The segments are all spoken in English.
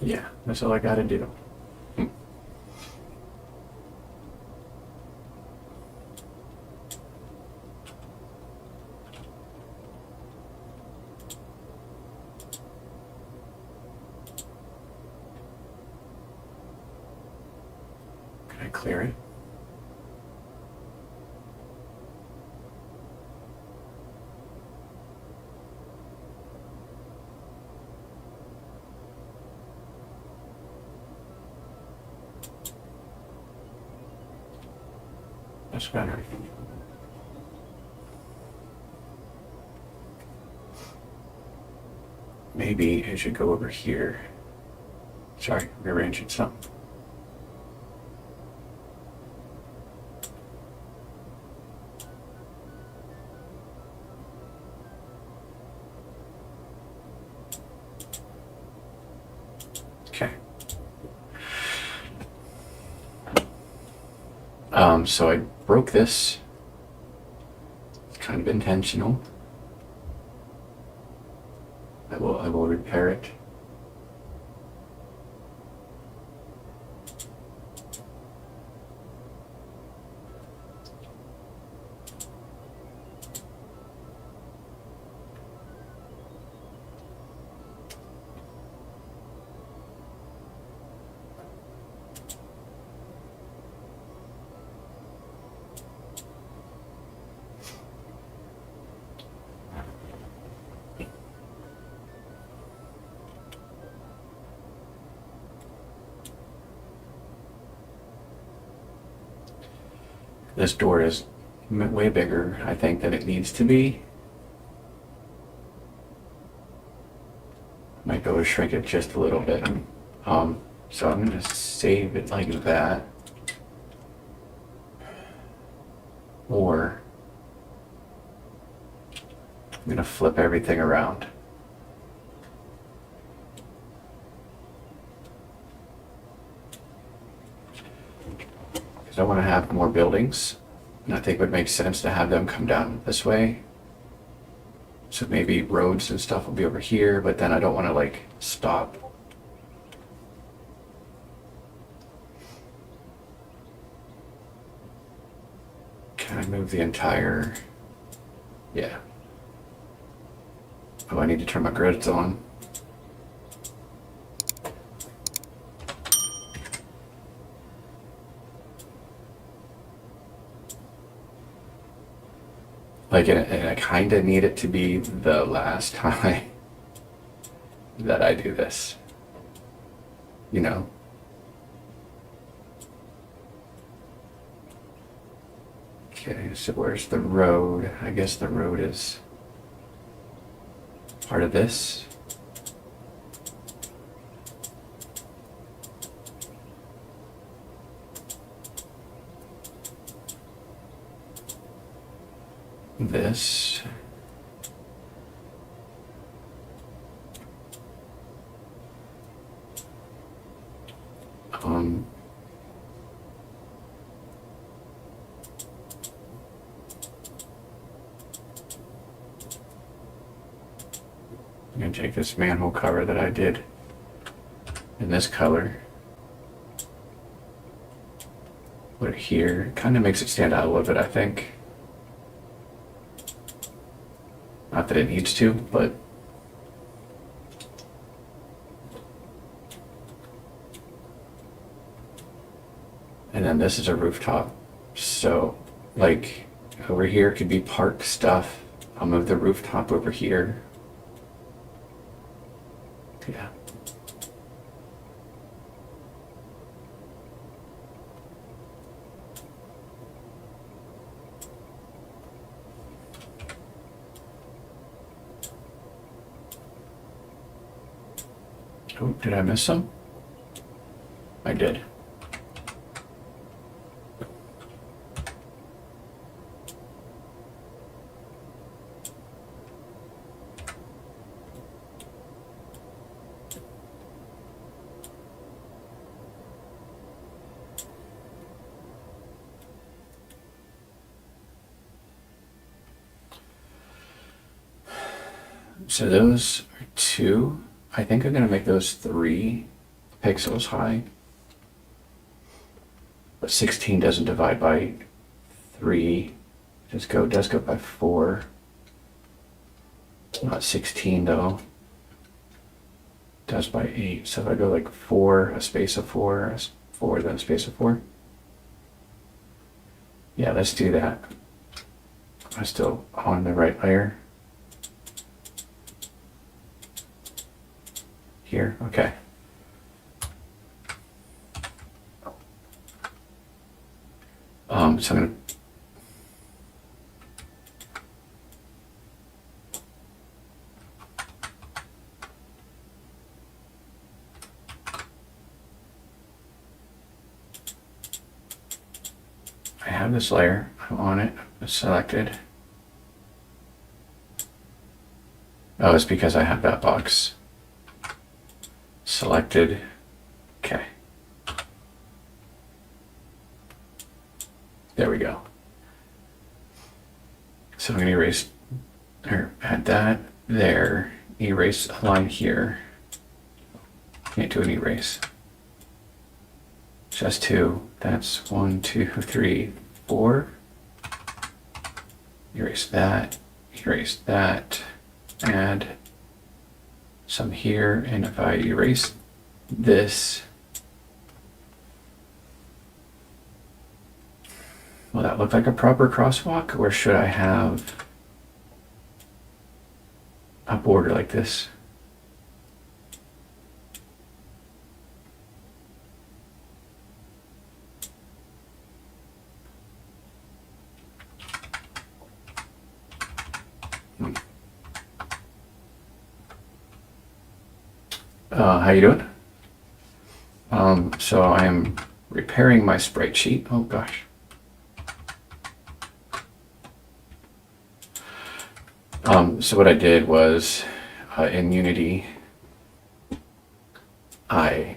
Yeah, that's all I gotta do. Can I clear it? That's better. Maybe I should go over here. Sorry, rearranging something. Okay. So I broke this. It's kind of intentional. I will repair it. This door is way bigger, I think, than it needs to be. Might go to shrink it just a little bit. So I'm gonna save it like that. Or I'm gonna flip everything around. Because I want to have more buildings, and I think it would make sense to have them come down this way. So maybe roads and stuff will be over here, but then I don't want to like stop. Can I move the entire? Yeah. Oh, I need to turn my grids on. Like, and I kind of need it to be the last time that I do this, you know? Okay, so where's the road? I guess the road is part of this. This. I'm gonna take this manhole cover that I did in this color. Put it here. Kind of makes it stand out a little bit, I think. Not that it needs to, but and then this is a rooftop. So like over here could be park stuff. I'll move the rooftop over here. Yeah. Oh, did I miss some? I did. So those are two. I think I'm gonna make those three pixels high. But 16 doesn't divide by 3. Does go by 4. Not 16 though. Does by 8. So if I go like 4, a space of 4, 4, then a space of 4. Yeah, let's do that. I'm still on the right layer. Here, okay. So I'm gonna I have this layer, I'm on it, it's selected. Oh, it's because I have that box selected. Okay. There we go. So I'm going to erase, or add that there, erase a line here. Can't do an erase. Just 2. That's 1, 2, 3, 4. Erase that, add some here, and if I erase this, will that look like a proper crosswalk, or should I have a border like this? How you doing? So I am repairing my sprite sheet. Oh gosh. So what I did was in Unity, I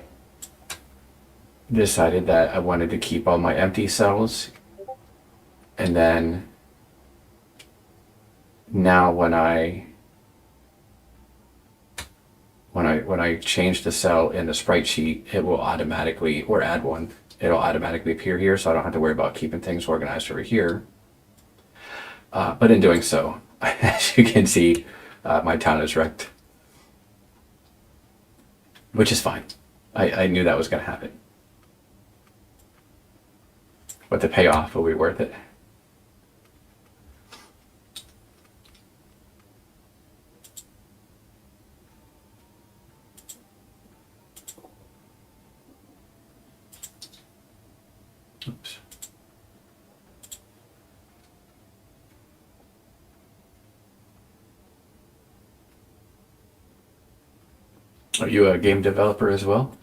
decided that I wanted to keep all my empty cells, and then now when I change the cell in the sprite sheet, it will automatically, or add one, it'll automatically appear here, so I don't have to worry about keeping things organized over here. But in doing so, as you can see, my town is wrecked, which is fine. I knew that was going to happen, but the payoff will be worth it. Oops. Are you a game developer as well?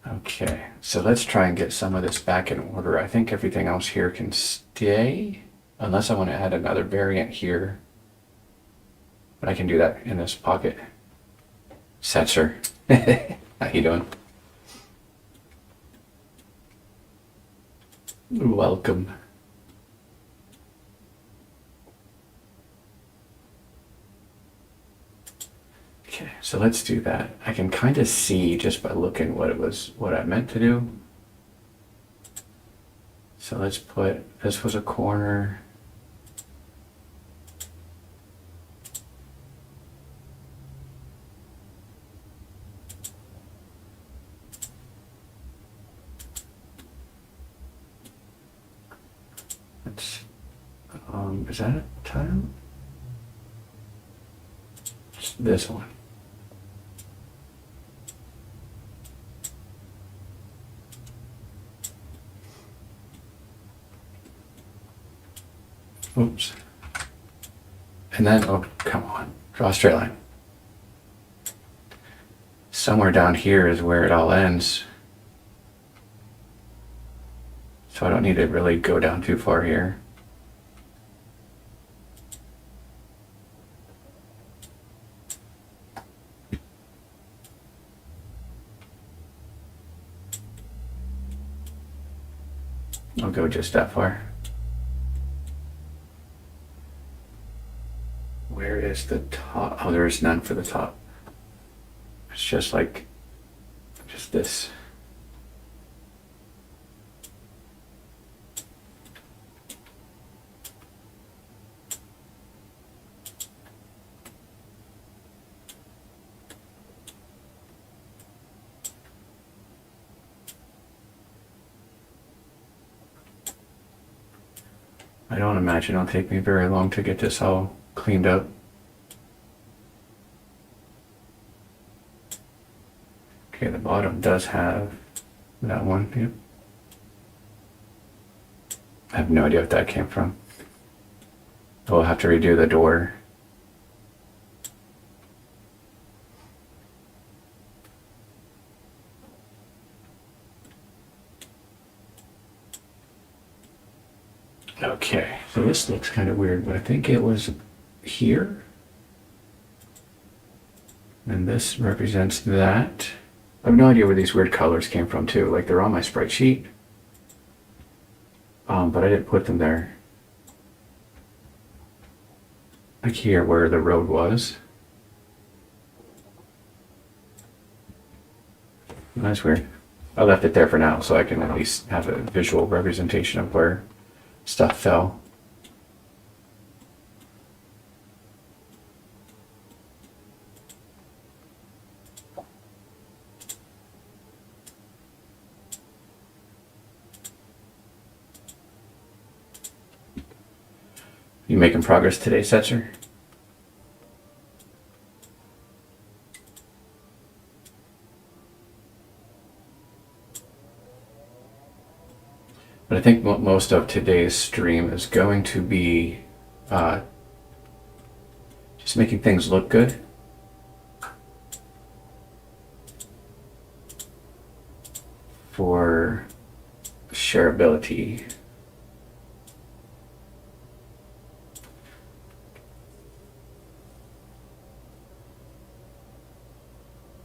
Okay, so let's try and get some of this back in order. I think everything else here can stay, unless I want to add another variant here. But I can do that in this pocket. Setzer, how you doing? Welcome. Okay, so let's do that. I can kind of see just by looking what I meant to do. So let's put, this was a corner. Let's, is that a tile? It's this one. Oops. And then, oh, come on, draw a straight line. Somewhere down here is where it all ends. So I don't need to really go down too far here. go just that far. Where is the top? Oh, there is none for the top. It's just like, just this. I don't imagine it'll take me very long to get this all cleaned up. Okay, the bottom does have that one. Yep. I have no idea what that came from. We'll have to redo the door. Okay, so this looks kind of weird, but I think it was here. And this represents that. I have no idea where these weird colors came from too. Like they're on my sprite sheet. But I didn't put them there. Like here where the road was. That's weird. I left it there for now so I can at least have a visual representation of where stuff fell. You making progress today, Setzer? But I think most of today's stream is going to be just making things look good. For shareability.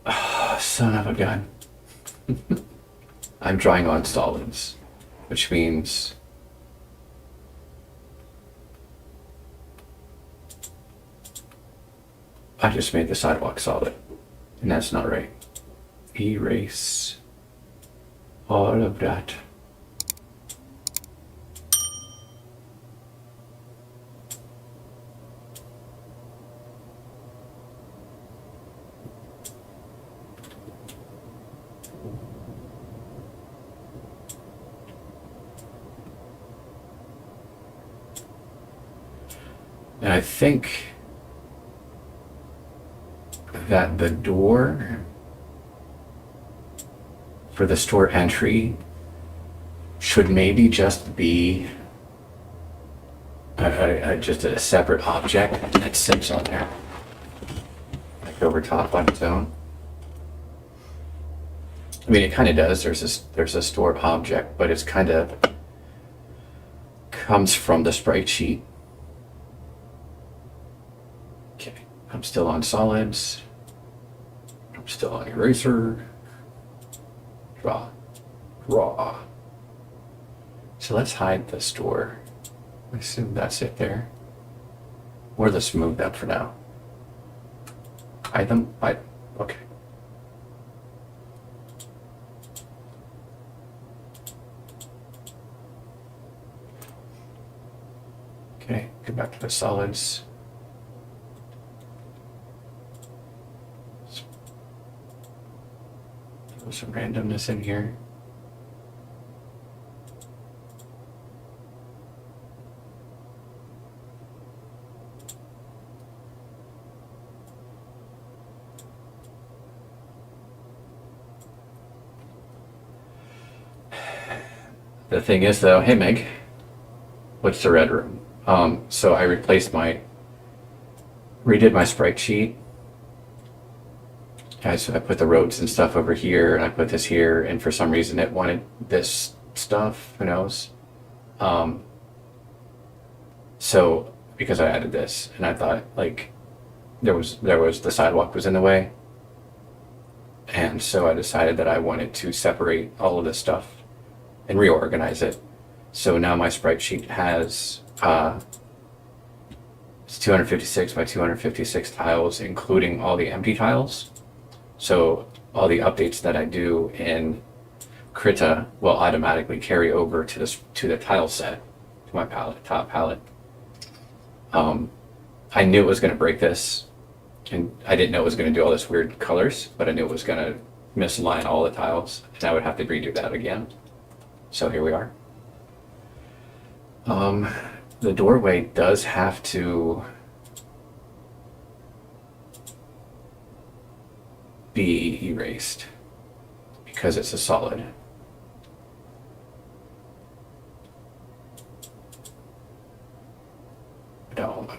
Oh, son of a gun. I'm drawing on solids, which means I just made the sidewalk solid, and that's not right. Erase all of that. And I think that the door for the store entry should maybe just be just a separate object that sits on there, like over top on its own. I mean, it kind of does. There's a store object, but it's kind of comes from the sprite sheet. Okay, I'm still on solids. I'm still on eraser. Draw. So let's hide the store. I assume that's it there. Or let's move that for now. Hide them? Okay. Okay, go back to the solids. Throw some randomness in here. The thing is though, hey Meg, what's the red room? So I redid my sprite sheet. So I put the roads and stuff over here, and I put this here, and for some reason it wanted this stuff, who knows? So because I added this, and I thought like there was the sidewalk was in the way, and so I decided that I wanted to separate all of this stuff and reorganize it. So now my sprite sheet has it's 256 by 256 tiles, including all the empty tiles. So all the updates that I do in Krita will automatically carry over to the tile set, to my palette, top palette. I knew it was going to break this, and I didn't know it was going to do all this weird colors, but I knew it was going to misalign all the tiles, and I would have to redo that again. So here we are. The doorway does have to be erased because it's a solid.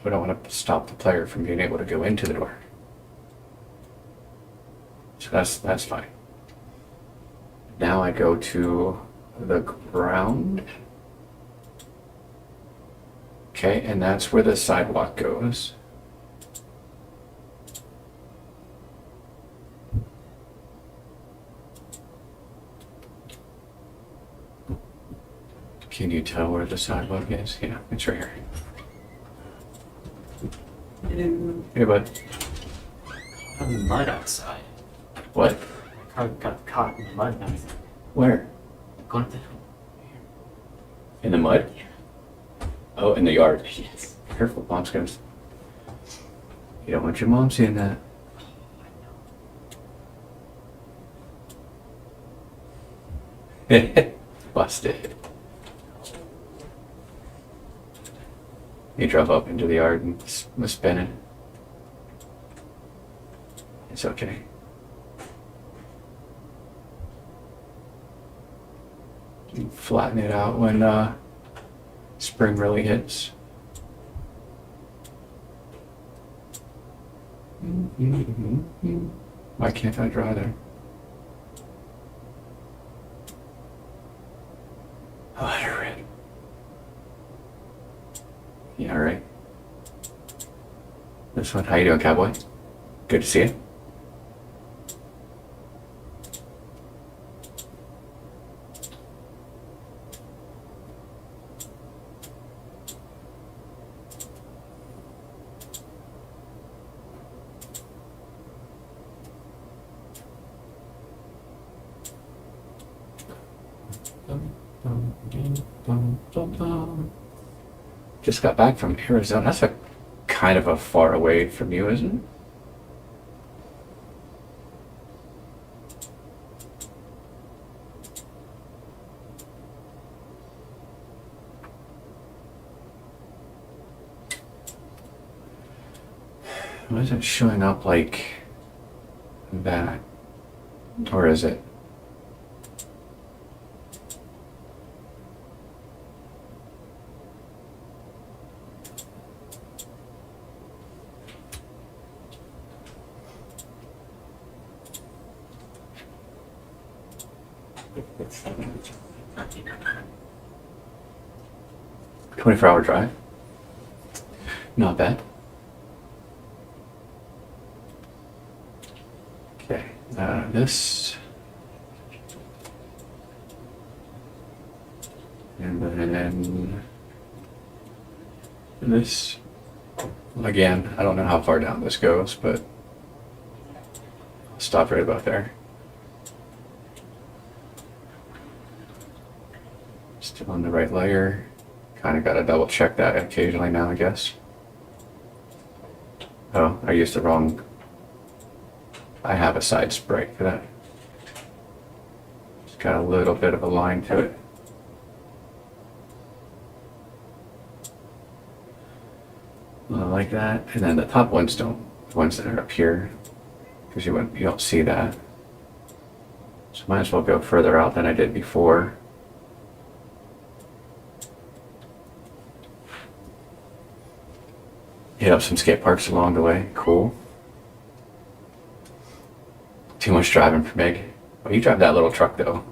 We don't want to stop the player from being able to go into the door. So that's fine. Now I go to the ground. Okay, and that's where the sidewalk goes. Can you tell where the sidewalk is? Yeah, it's right here. Hey, bud. I'm in mud outside. What? My car got caught in the mud outside. Where? Going up the hill. In the mud? Yeah. Oh, in the yard. Yes. Careful, mom's gonna. You don't want your mom seeing that. Busted. He drove up into the yard and was spinning. It's okay. You flatten it out when spring really hits. Why can't I draw there? Oh, I read. Yeah, all right. This one, how you doing, cowboy? Good to see you. Just got back from Arizona. That's a kind of a far away from you, isn't it? Why is it showing up like that? Or is it? It's 24-hour drive? Not bad. Okay, this. And then this. Again, I don't know how far down this goes, but I'll stop right about there. Still on the right layer. Kind of got to double check that occasionally now, I guess. Oh, I used the wrong. I have a side sprite for that. It's got a little bit of a line to it. Like that, and then the top ones don't. The ones that are up here, because you don't see that. So might as well go further out than I did before. Hit up some skate parks along the way. Cool. Too much driving for Meg. Well, you drive that little truck though.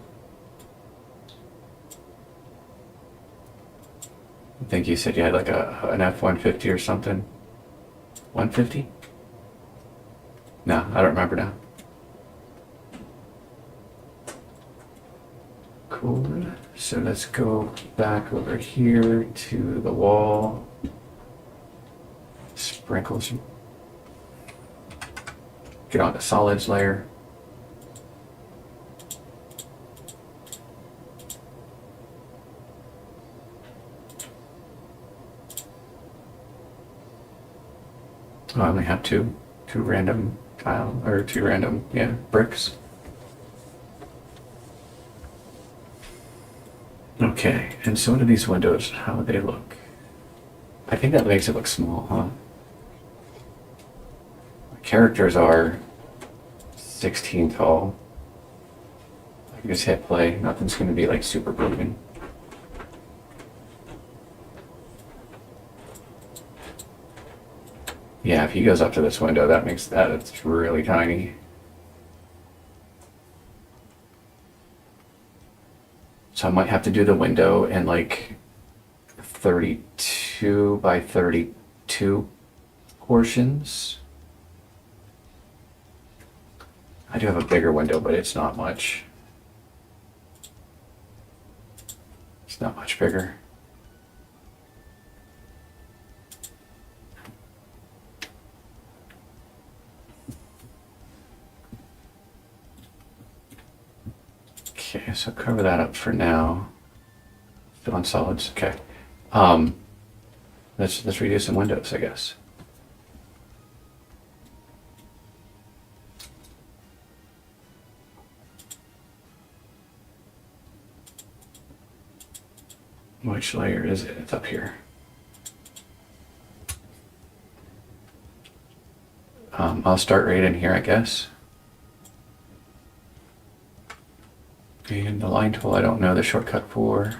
I think you said you had like an F-150 or something. 150? No, I don't remember now. Cool. So let's go back over here to the wall. Sprinkle some. Get on the solids layer. Oh, I only have two random tile, or two random, yeah, bricks. Okay, and so what do these windows, how do they look? I think that makes it look small, huh? My characters are 16 tall. I can just hit play, nothing's gonna be like super broken. Yeah, if he goes up to this window, that makes that it's really tiny. So I might have to do the window in like 32 by 32 portions. I do have a bigger window, but it's not much. It's not much bigger. Okay, so cover that up for now. Still on solids, okay. Let's redo some windows, I guess. Which layer is it? It's up here. I'll start right in here, I guess. And the line tool, I don't know the shortcut for.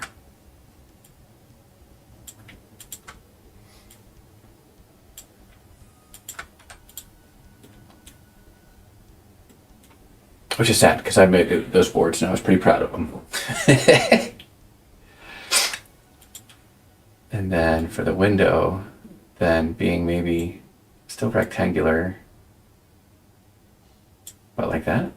Which is sad, because I made those boards and I was pretty proud of them. And then for the window, then being maybe still rectangular, but like that.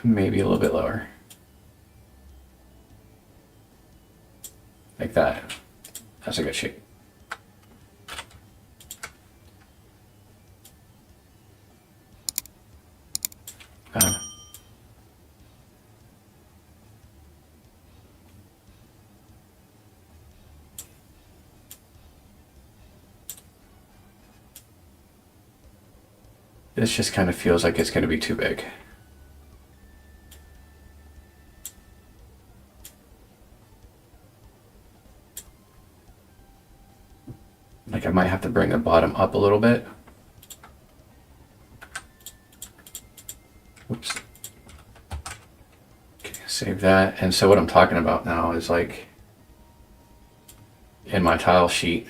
Maybe a little bit lower. Like that. That's a good shape. This just kind of feels like it's going to be too big. Like I might have to bring the bottom up a little bit. Oops. Okay, save that. And so what I'm talking about now is like in my tile sheet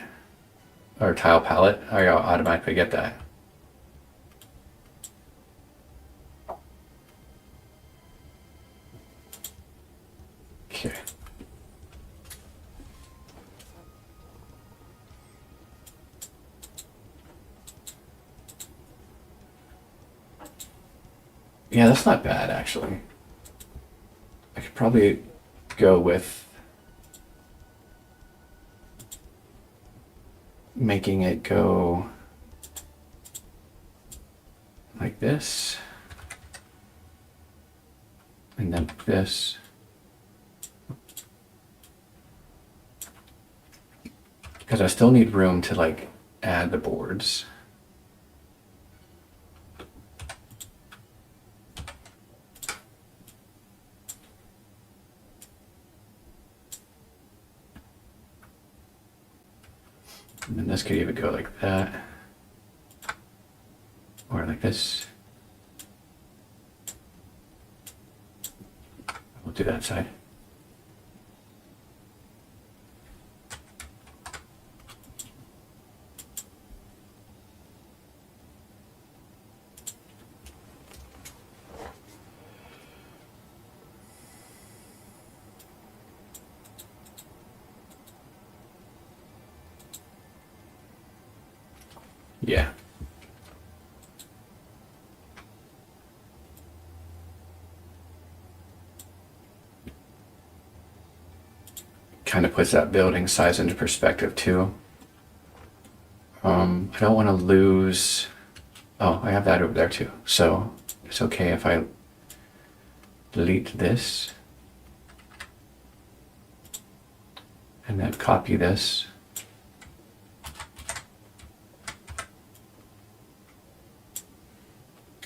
or tile palette, I automatically get that. Okay. Yeah, that's not bad actually. I could probably go with making it go like this and then this. Because I still need room to like add the boards. And then this could even go like that. Or like this. We'll do that side. Yeah. kind of puts that building size into perspective too. I don't want to lose. Oh, I have that over there too. So it's okay if I delete this and then copy this.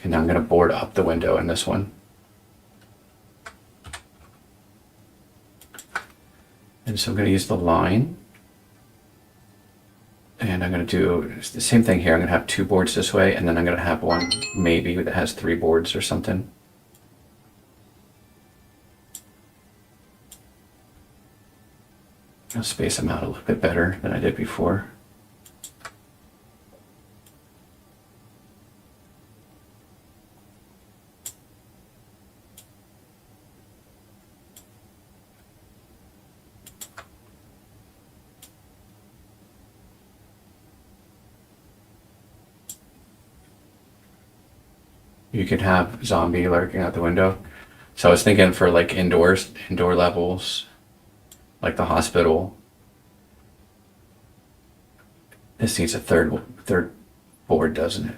And now I'm going to board up the window in this one. And so I'm going to use the line. And I'm going to do the same thing here. I'm going to have 2 boards this way, and then I'm going to have one maybe that has 3 boards or something. I'll space them out a little bit better than I did before. You can have zombie lurking out the window. So I was thinking for like indoor levels, like the hospital. This needs a third board, doesn't it?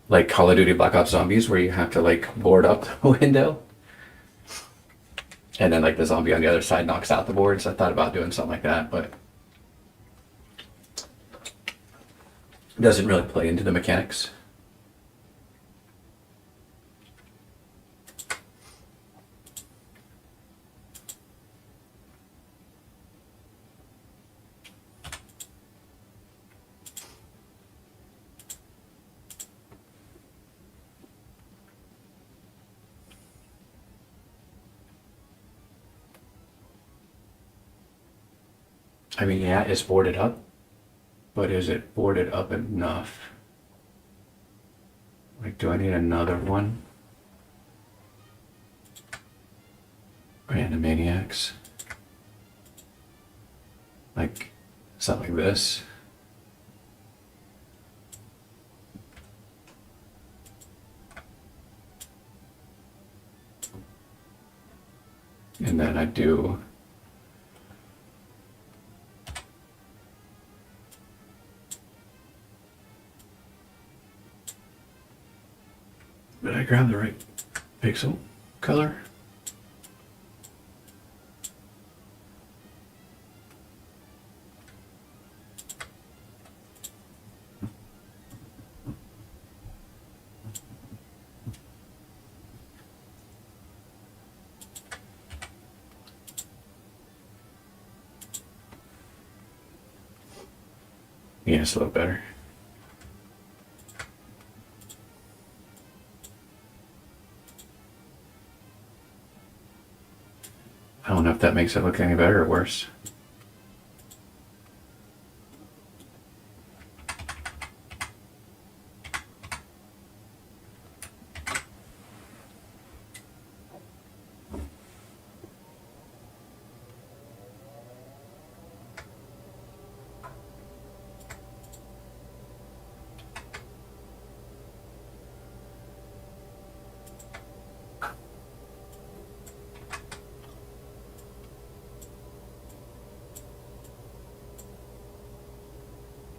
Like Call of Duty Black Ops Zombies, where you have to like board up the window, and then like the zombie on the other side knocks out the boards. I thought about doing something like that, but it doesn't really play into the mechanics. I mean, yeah, it's boarded up, but is it boarded up enough? Like, do I need another one? Random maniacs. Like, something like this. And then I do did I grab the right pixel color? Yeah, it's a little better. I don't know if that makes it look any better or worse.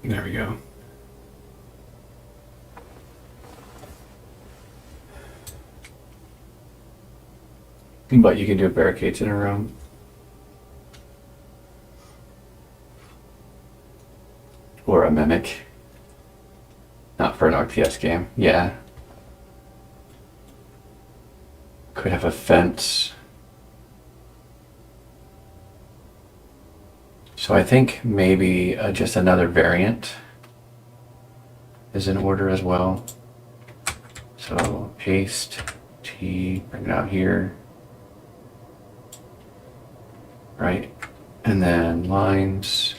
There we go. But you can do barricades in a room. Or a mimic. Not for an RTS game. Yeah. Could have a fence. So I think maybe just another variant is in order as well. So paste T, bring it out here. Right? And then lines.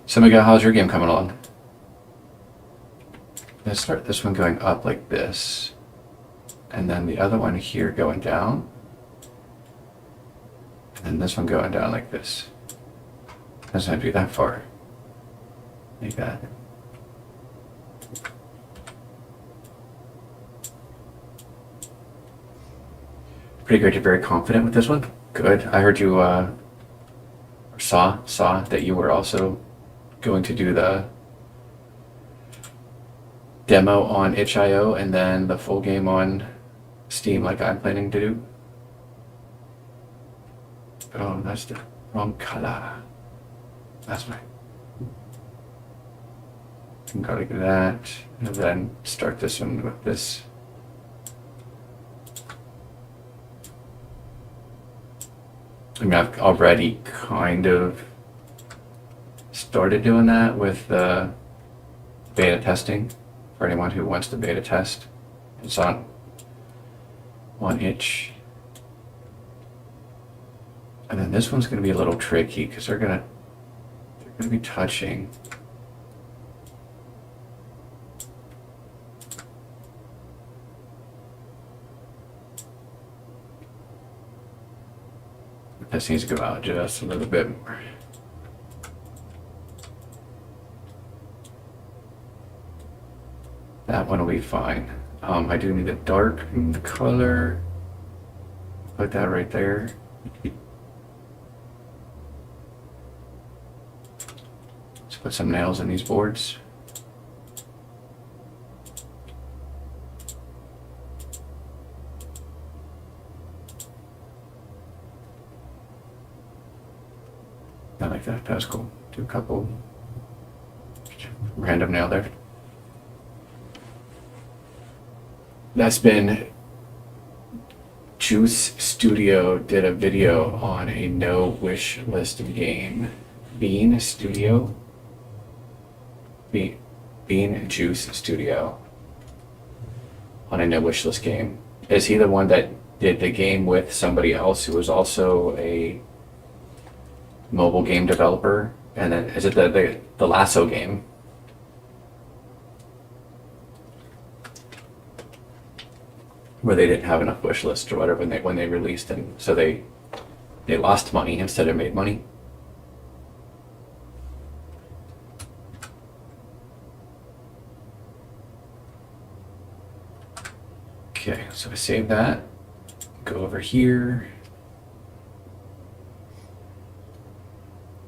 So Miguel, how's your game coming along? Let's start this one going up like this. And then the other one here going down. And this one going down like this. Doesn't have to be that far. Like that. Pretty good. You're very confident with this one. Good. I heard you saw that you were also going to do the demo on itch.io and then the full game on Steam like I'm planning to do. Oh, that's the wrong color. That's right. Gotta do that, and then start this one with this. I mean, I've already kind of started doing that with the beta testing for anyone who wants to beta test. It's on itch. And then this one's going to be a little tricky because they're going to be touching. This needs to go out just a little bit more. That one will be fine. I do need to darken the color. Put that right there. Let's put some nails in these boards. I like that. That's cool. Do a couple random nail there. That's been Juice Studio did a video on a no wish list game. Bean Studio. Bean Juice Studio on a no wish list game. Is he the one that did the game with somebody else who was also a mobile game developer? And then is it the Lasso game? Where they didn't have enough wish list or whatever when they released it, so they lost money instead of made money. Okay, so I save that. Go over here.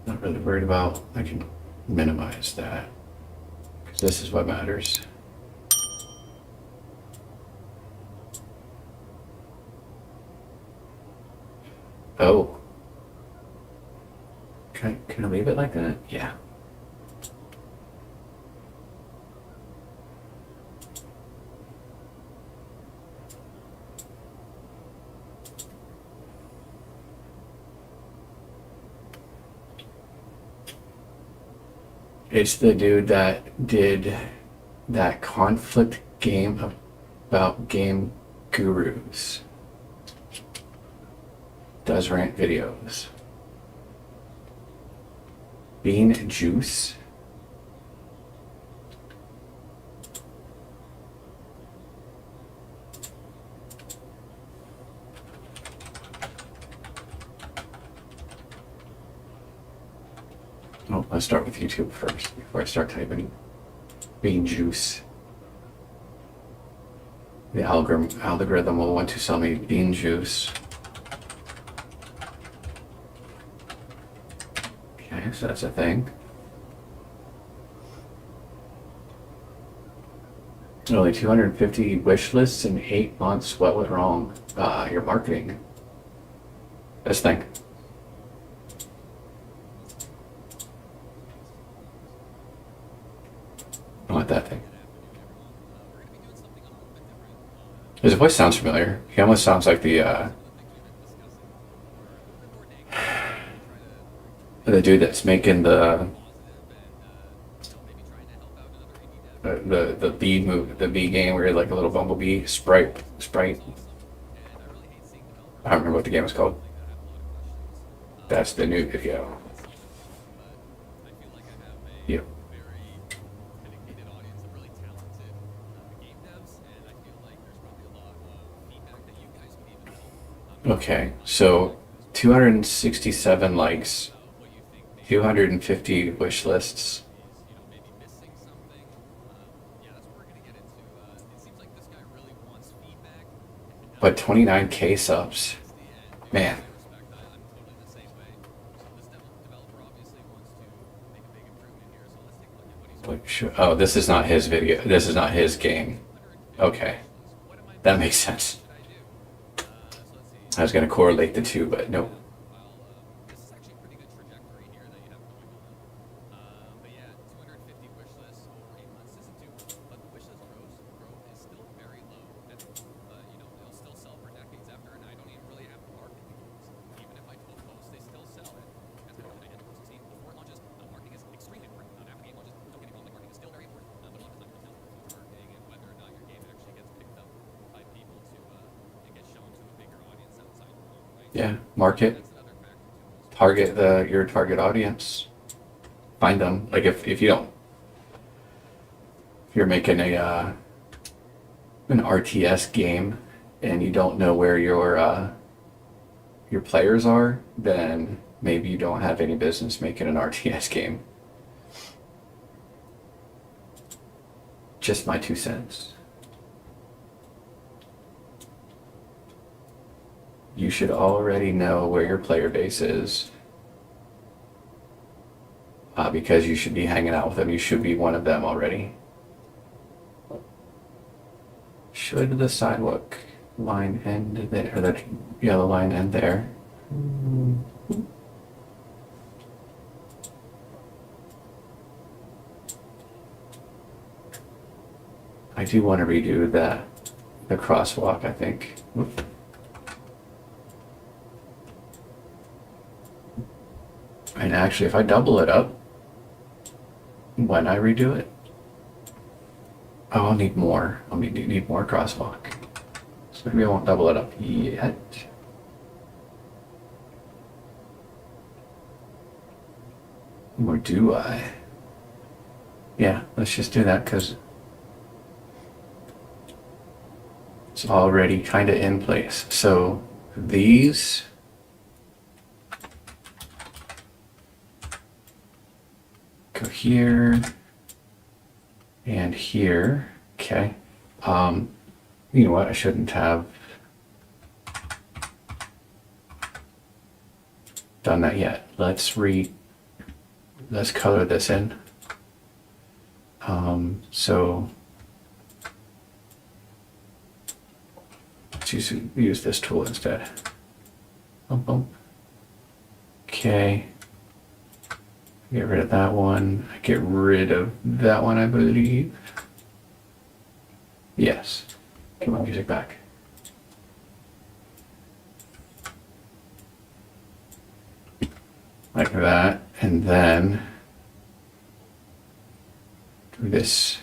Not really worried about. I can minimize that because this is what matters. Oh. Can I leave it like that? Yeah. It's the dude that did that conflict game about game gurus. Does rant videos. Bean Juice. Oh, let's start with YouTube first before I start typing Bean Juice. The algorithm will want to sell me bean juice. Okay, so that's a thing. Only 250 wish lists in 8 months. What went wrong? Your marketing. Let's think. I want that thing. His voice sounds familiar. He almost sounds like the dude that's making the bee move, the bee game where you're like a little bumblebee sprite. I don't remember what the game is called. That's the new video. Yep. Okay, so 267 likes, 250 wish lists. But 29K subs, man. Like, oh, this is not his video. This is not his game. Okay, that makes sense. I was gonna correlate the two, but nope. Yeah, market, target your target audience. Find them. Like if you don't, if you're making a an RTS game and you don't know where your players are, then maybe you don't have any business making an RTS game. Just my 2 cents. You should already know where your player base is, because you should be hanging out with them. You should be one of them already. Should the sidewalk line end there, or the yellow line end there? I do want to redo the crosswalk, I think. Oop. And actually, if I double it up, when I redo it, oh, I'll need more. I'll need more crosswalk. So maybe I won't double it up yet. Or do I? Yeah, let's just do that because it's already kind of in place. So these go here and here. Okay. You know what? I shouldn't have done that yet. Let's color this in. So let's use this tool instead. Bump, bump. Okay. Get rid of that one. Get rid of that one, I believe. Yes. Get my music back. Like that. And then do this.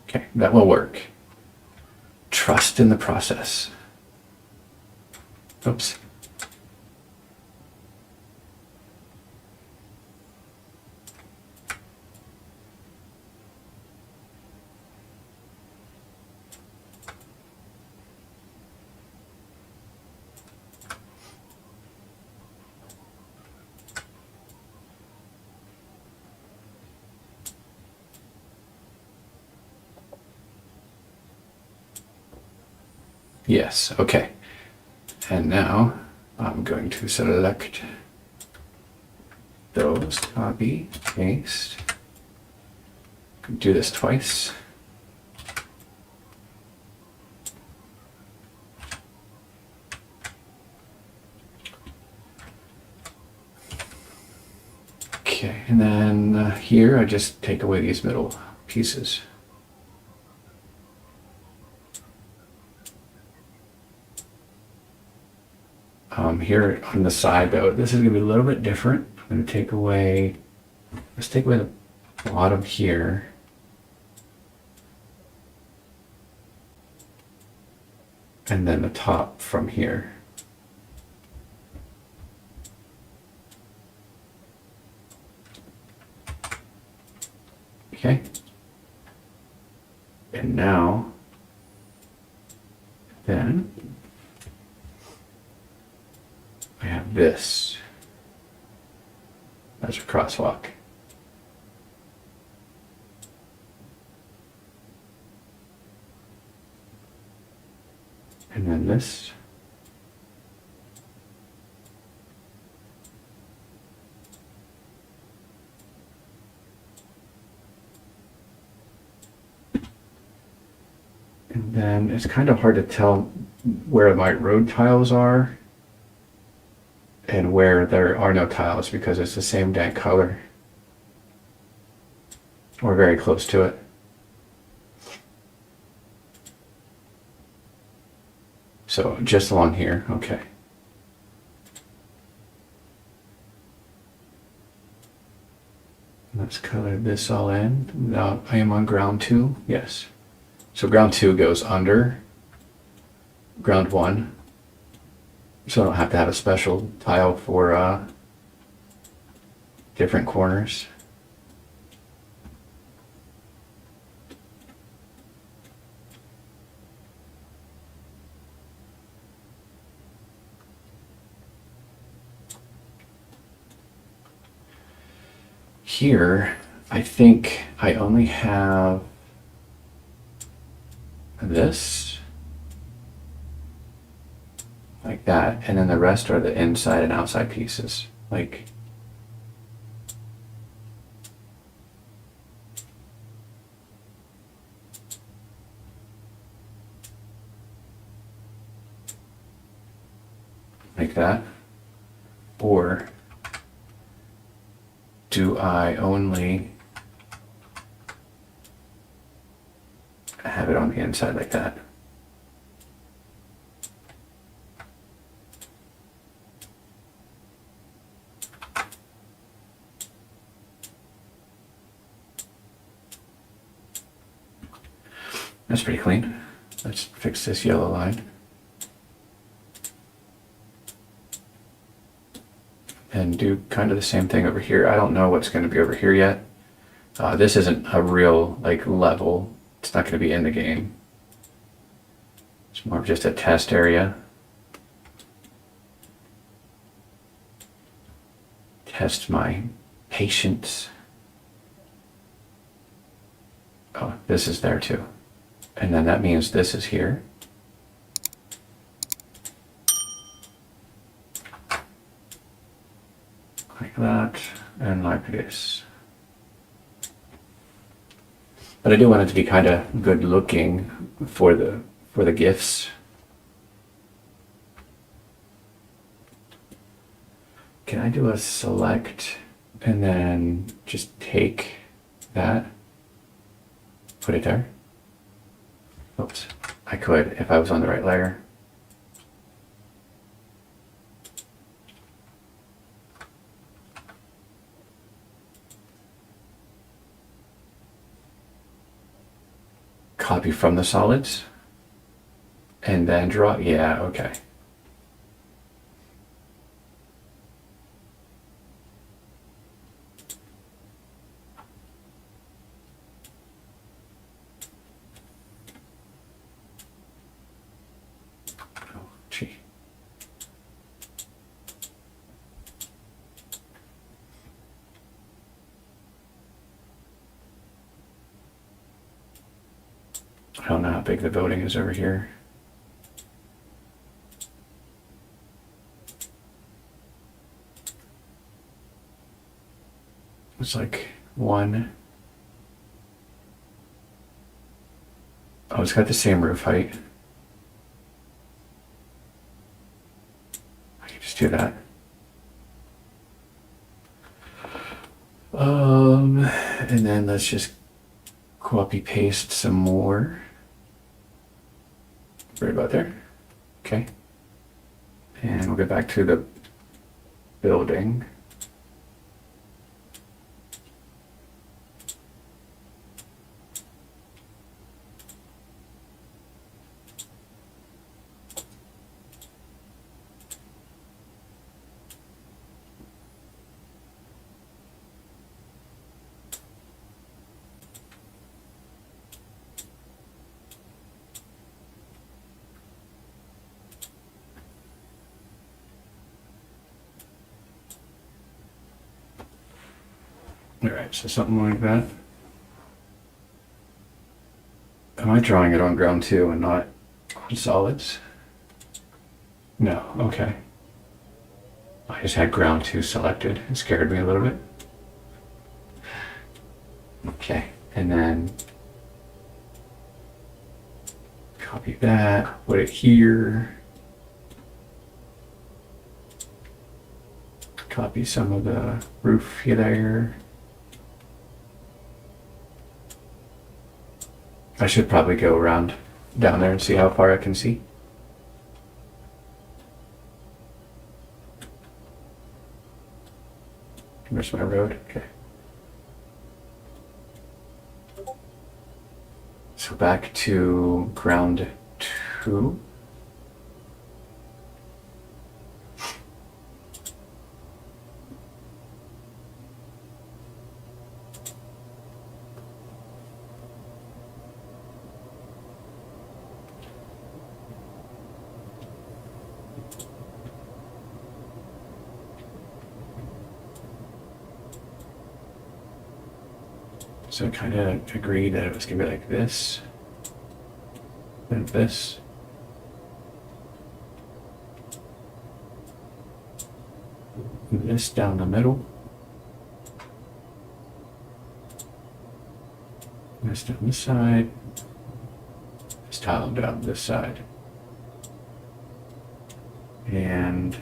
Okay, that will work. Trust in the process. Oops. Yes, okay. And now I'm going to select those, copy, paste. Do this twice. Okay, and then here I just take away these middle pieces. Here on the side though, this is gonna be a little bit different. I'm gonna take away, let's take away the bottom here. And then the top from here. Okay. And now, then, I have this. as a crosswalk. And then this. And then it's kind of hard to tell where my road tiles are and where there are no tiles because it's the same dang color. Or very close to it. So just along here, okay. Let's color this all in. Now I am on ground 2, yes. So ground 2 goes under ground 1. So I don't have to have a special tile for different corners. Here, I think I only have this, like that, and then the rest are the inside and outside pieces, like that. Or do I only have it on the inside like that? That's pretty clean. Let's fix this yellow line. And do kind of the same thing over here. I don't know what's going to be over here yet. This isn't a real like level. It's not going to be in the game. It's more of just a test area. Test my patience. Oh, this is there too. And then that means this is here. Like that, and like this. But I do want it to be kind of good looking for the gifts. Can I do a select and then just take that, put it there? Oops, I could if I was on the right layer. Copy from the solids and then draw. Yeah, okay. Oh, gee. I don't know how big the building is over here. It's like one. Oh, it's got the same roof height. I can just do that. And then let's just copy paste some more. Right about there. Okay. And we'll get back to the building. All right, so something like that. Am I drawing it on ground too and not on solids? No, okay. I just had ground 2 selected. It scared me a little bit. Okay, and then copy that, put it here. Copy some of the roof here there. I should probably go around down there and see how far I can see. Where's my road? Okay. So back to ground 2. So I kind of agreed that it was going to be like this, then this. And this down the middle. This down this side. This tile down this side. And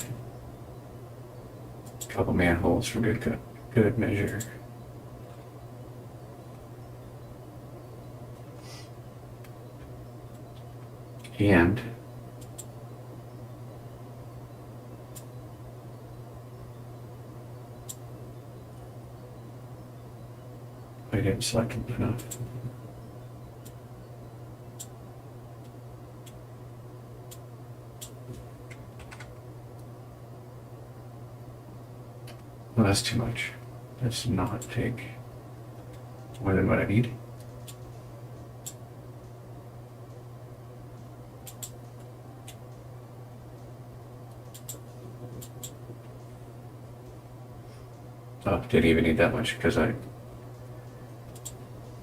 a couple manholes for good measure. And I didn't select enough. Well, that's too much. Let's not take more than what I need. Oh, didn't even need that much because I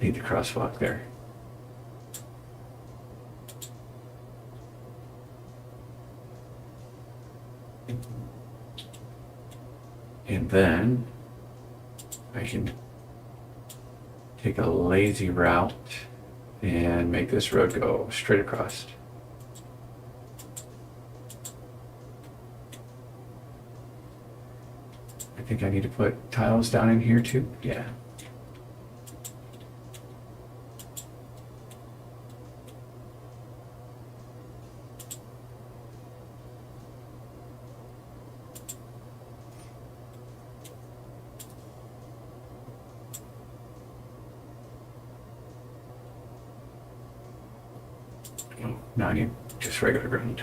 need the crosswalk there. And then I can take a lazy route and make this road go straight across. I think I need to put tiles down in here too. Yeah. Oh, no, I need just regular ground.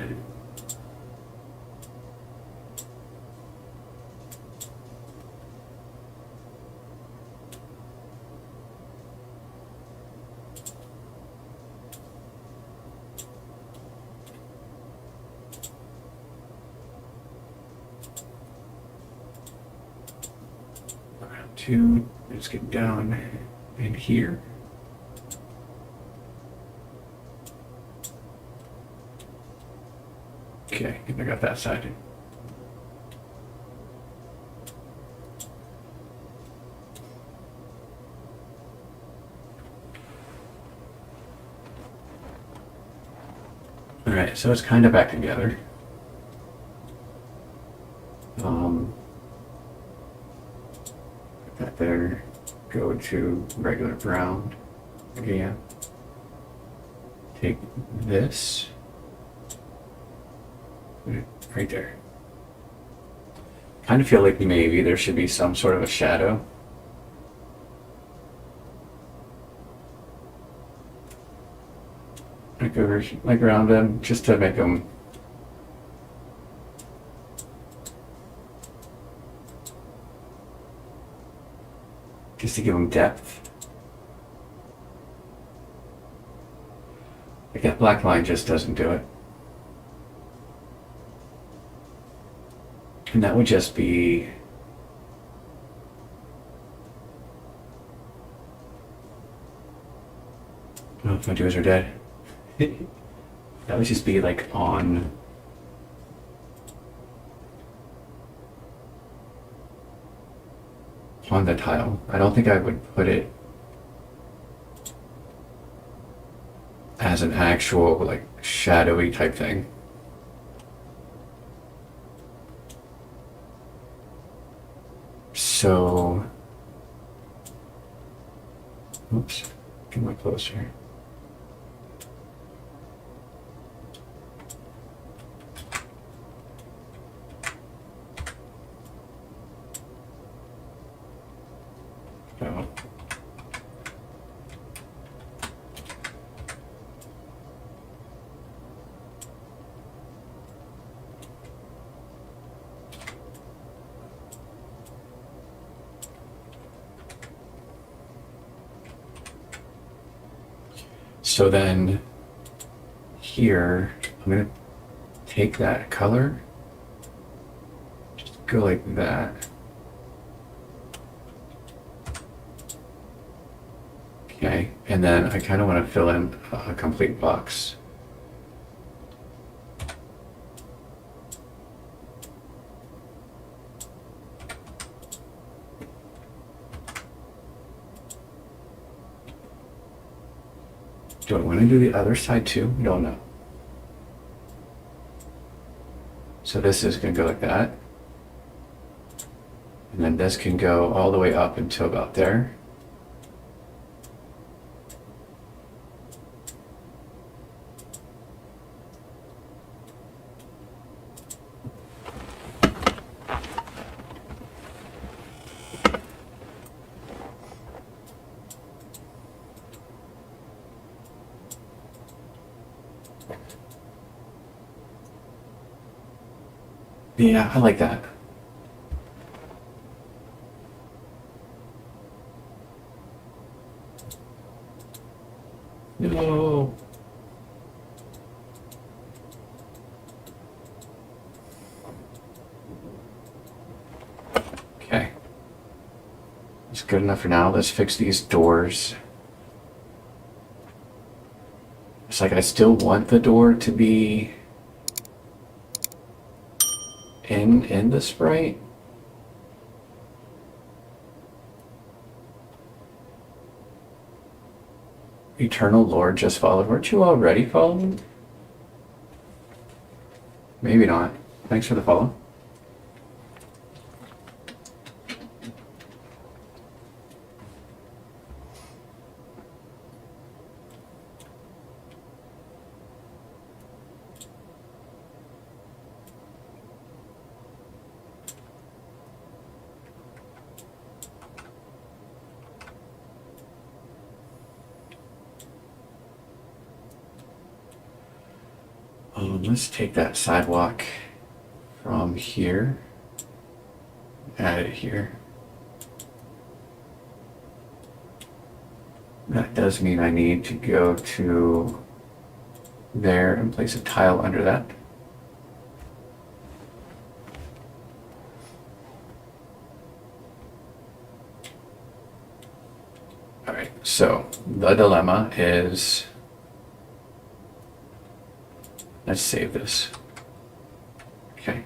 Two, let's get down in here. Okay, and I got that side. All right, so it's kind of back together. Put that there, go to regular ground again. Take this, put it right there. Kind of feel like maybe there should be some sort of a shadow. Like around them, just to make them just to give them depth. Like that black line just doesn't do it. And that would just be Oh, my duos are dead. That would just be like on the tile. I don't think I would put it as an actual like shadowy type thing. So, oops, get more closer. Oh. So then here, I'm gonna take that color, just go like that. Okay, and then I kind of want to fill in a complete box. Do I want to do the other side too? I don't know. So this is going to go like that. And then this can go all the way up until about there. Yeah, I like that. No. Okay. It's good enough for now. Let's fix these doors. It's like I still want the door to be in the sprite. Eternal Lord just followed. Weren't you already following? Maybe not. Thanks for the follow. Let's take that sidewalk from here, add it here. That does mean I need to go to there and place a tile under that. All right, so the dilemma is, let's save this. Okay.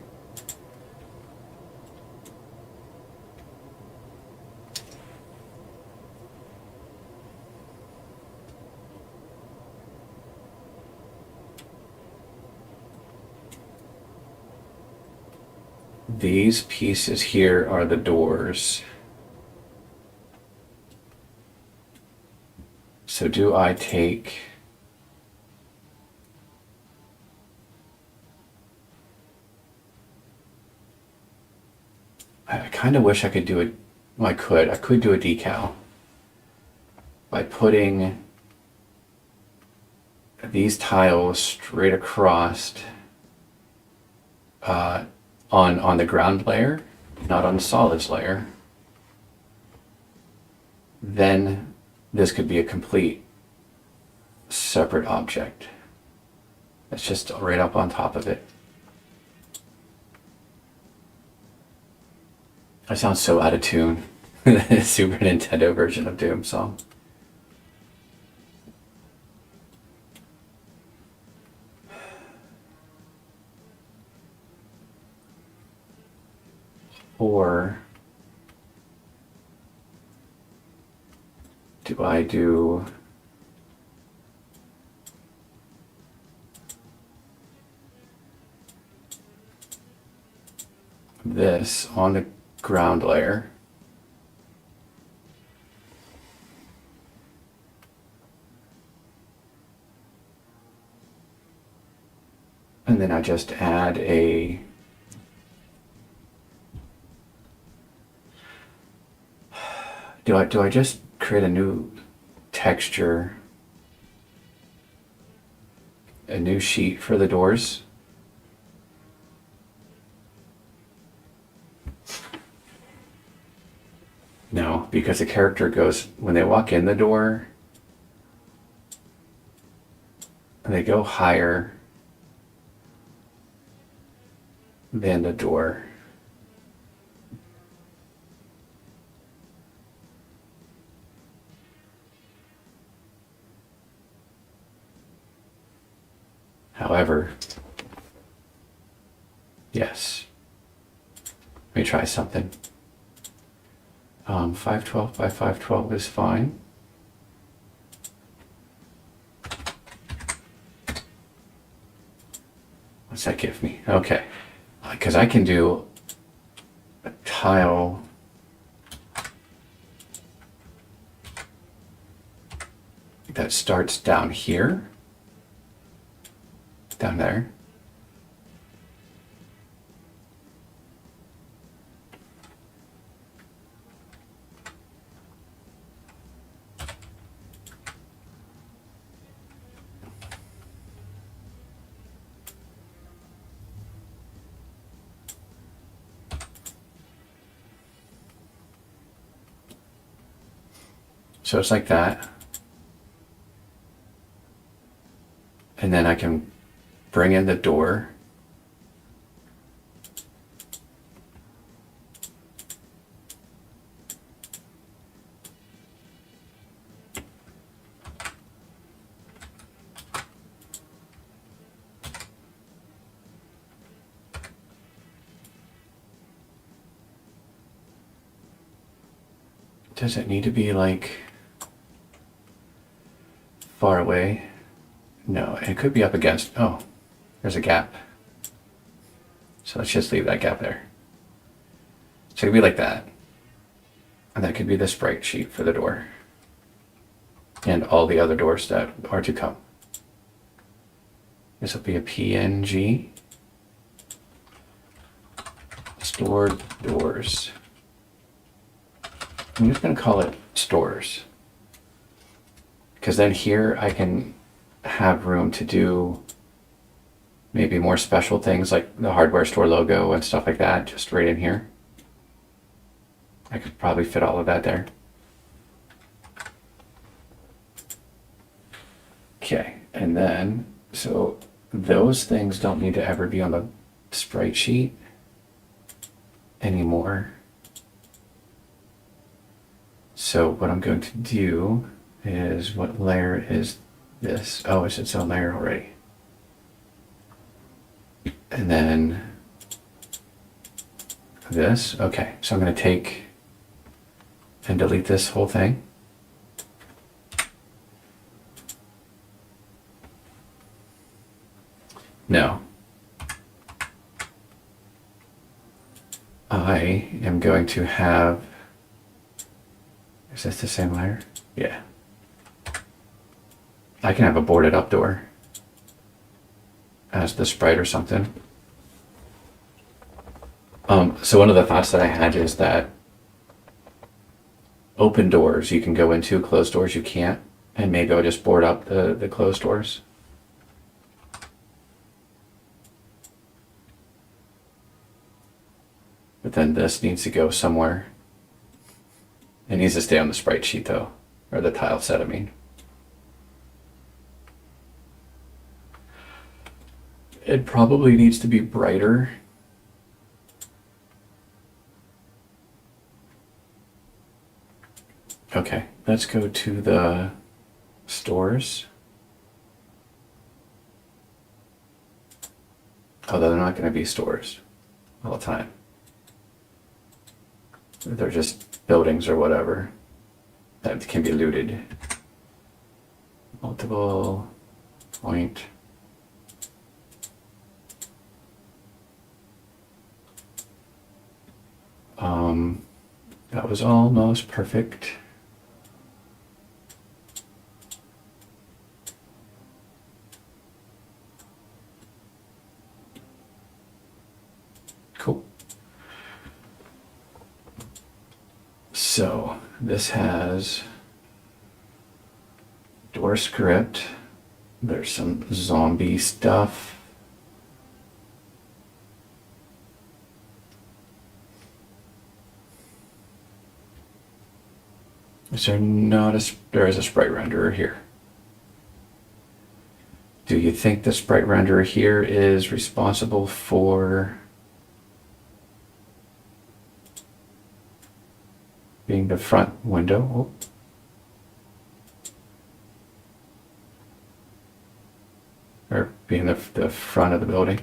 These pieces here are the doors. So do I take I kind of wish I could do it. Well, I could do a decal by putting these tiles straight across on the ground layer, not on the solids layer. Then this could be a complete separate object. It's just right up on top of it. I sound so out of tune. The Super Nintendo version of Doom song. Or do I do this on the ground layer? And then I just add a do I just create a new texture, a new sheet for the doors? No, because the character goes, when they walk in the door, they go higher than the door. However, yes. Let me try something. 512 by 512 is fine. What's that give me? Okay. Because I can do a tile that starts down here, down there. So it's like that. And then I can bring in the door. Does it need to be like far away? No, it could be up against, oh, there's a gap. So let's just leave that gap there. So it could be like that. And that could be the sprite sheet for the door. And all the other doors that are to come. This will be a PNG. Stored doors. I'm just going to call it stores. Because then here I can have room to do maybe more special things like the hardware store logo and stuff like that, just right in here. I could probably fit all of that there. Okay, and then, so those things don't need to ever be on the sprite sheet anymore. So what I'm going to do is, what layer is this? Oh, it's its own layer already. And then this, okay. So I'm going to take and delete this whole thing. No. I am going to have, is this the same layer? Yeah. I can have a boarded up door as the sprite or something. So one of the thoughts that I had is that open doors you can go into, closed doors you can't, and maybe I'll just board up the closed doors. But then this needs to go somewhere. It needs to stay on the sprite sheet though, or the tile set, I mean. It probably needs to be brighter. Okay, let's go to the stores. Oh, they're not going to be stores all the time. They're just buildings or whatever that can be looted. Multiple point. That was almost perfect. Cool. So this has door script. There's some zombie stuff. Is there not a, there is a sprite renderer here. Do you think the sprite renderer here is responsible for being the front window? Oh. Or being the front of the building?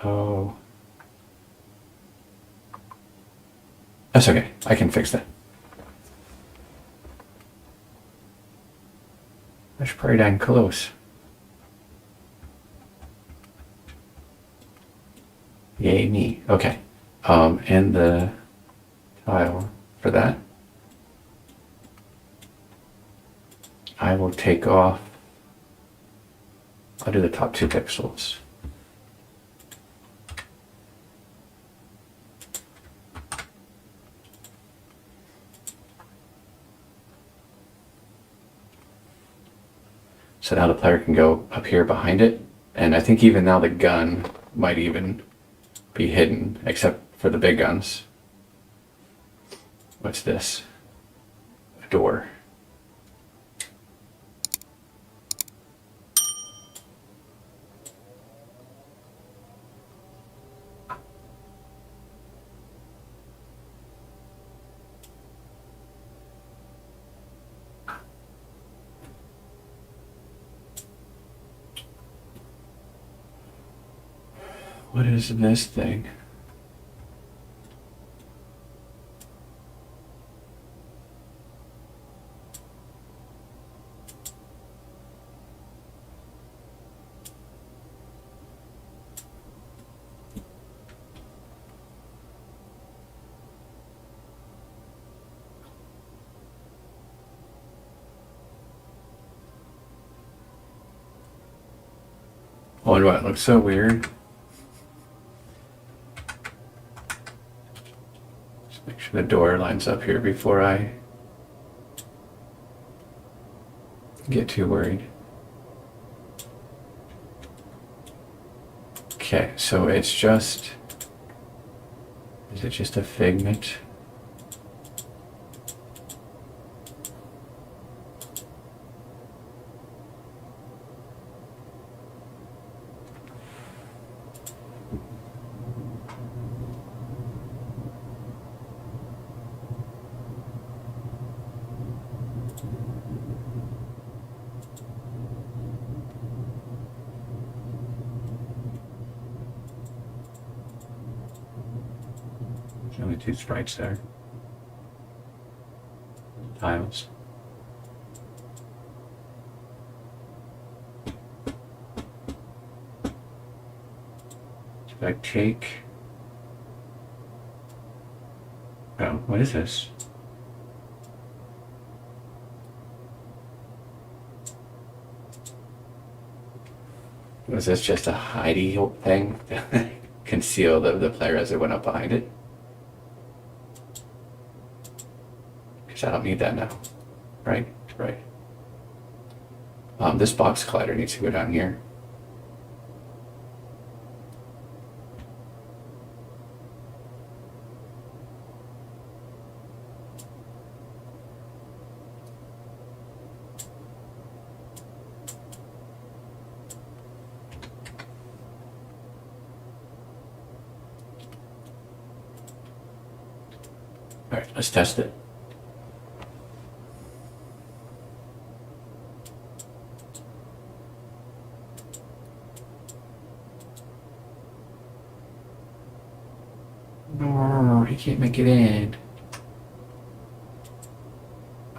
Oh. That's okay. I can fix that. That's pretty dang close. Yay me. Okay. And the tile for that, I will take off. I'll do the top 2 pixels. So now the player can go up here behind it. And I think even now the gun might even be hidden, except for the big guns. What's this? A door. What is this thing? Oh, what? It looks so weird. Just make sure the door lines up here before I get too worried. Okay, so it's just, is it just a figment? There's only 2 sprites there. Tiles. If I take, oh, what is this? Was this just a hidey thing to conceal the player as it went up behind it? Because I don't need that now, right? Right. This box collider needs to go down here. Alright, let's test it. No, he can't make it in.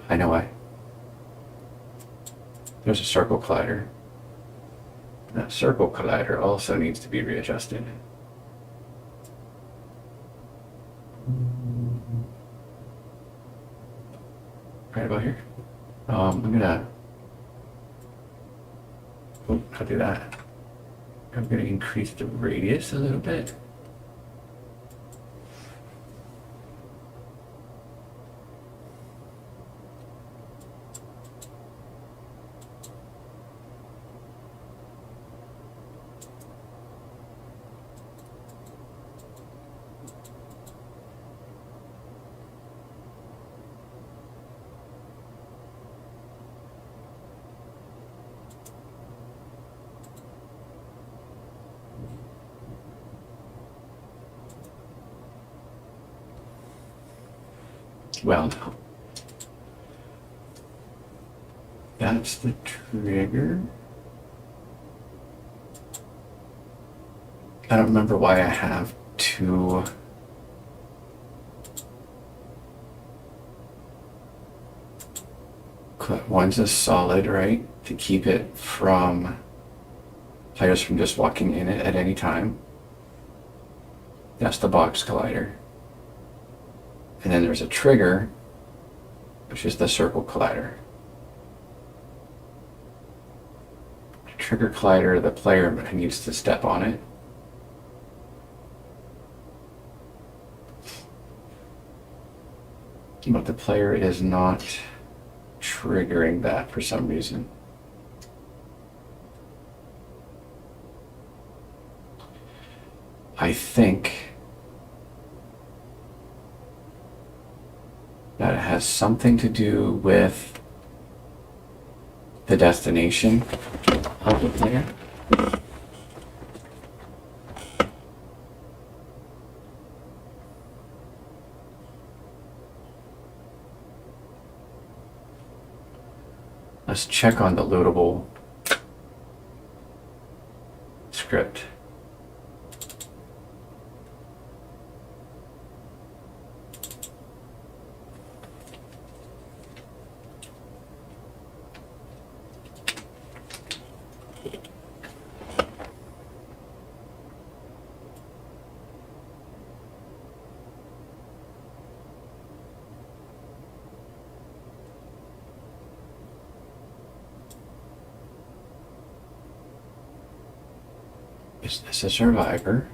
I know why. There's a circle collider. That circle collider also needs to be readjusted. Right about here. I'm gonna. Oh, I'll do that. I'm gonna increase the radius a little bit. Well, no. That's the trigger. I don't remember why I have two. One's a solid, right? To keep it from players from just walking in it at any time. That's the box collider. And then there's a trigger, which is the circle collider. The trigger collider, the player needs to step on it. But the player is not triggering that for some reason. I think that it has something to do with the destination of the player. Let's check on the loadable script. Is this a survivor?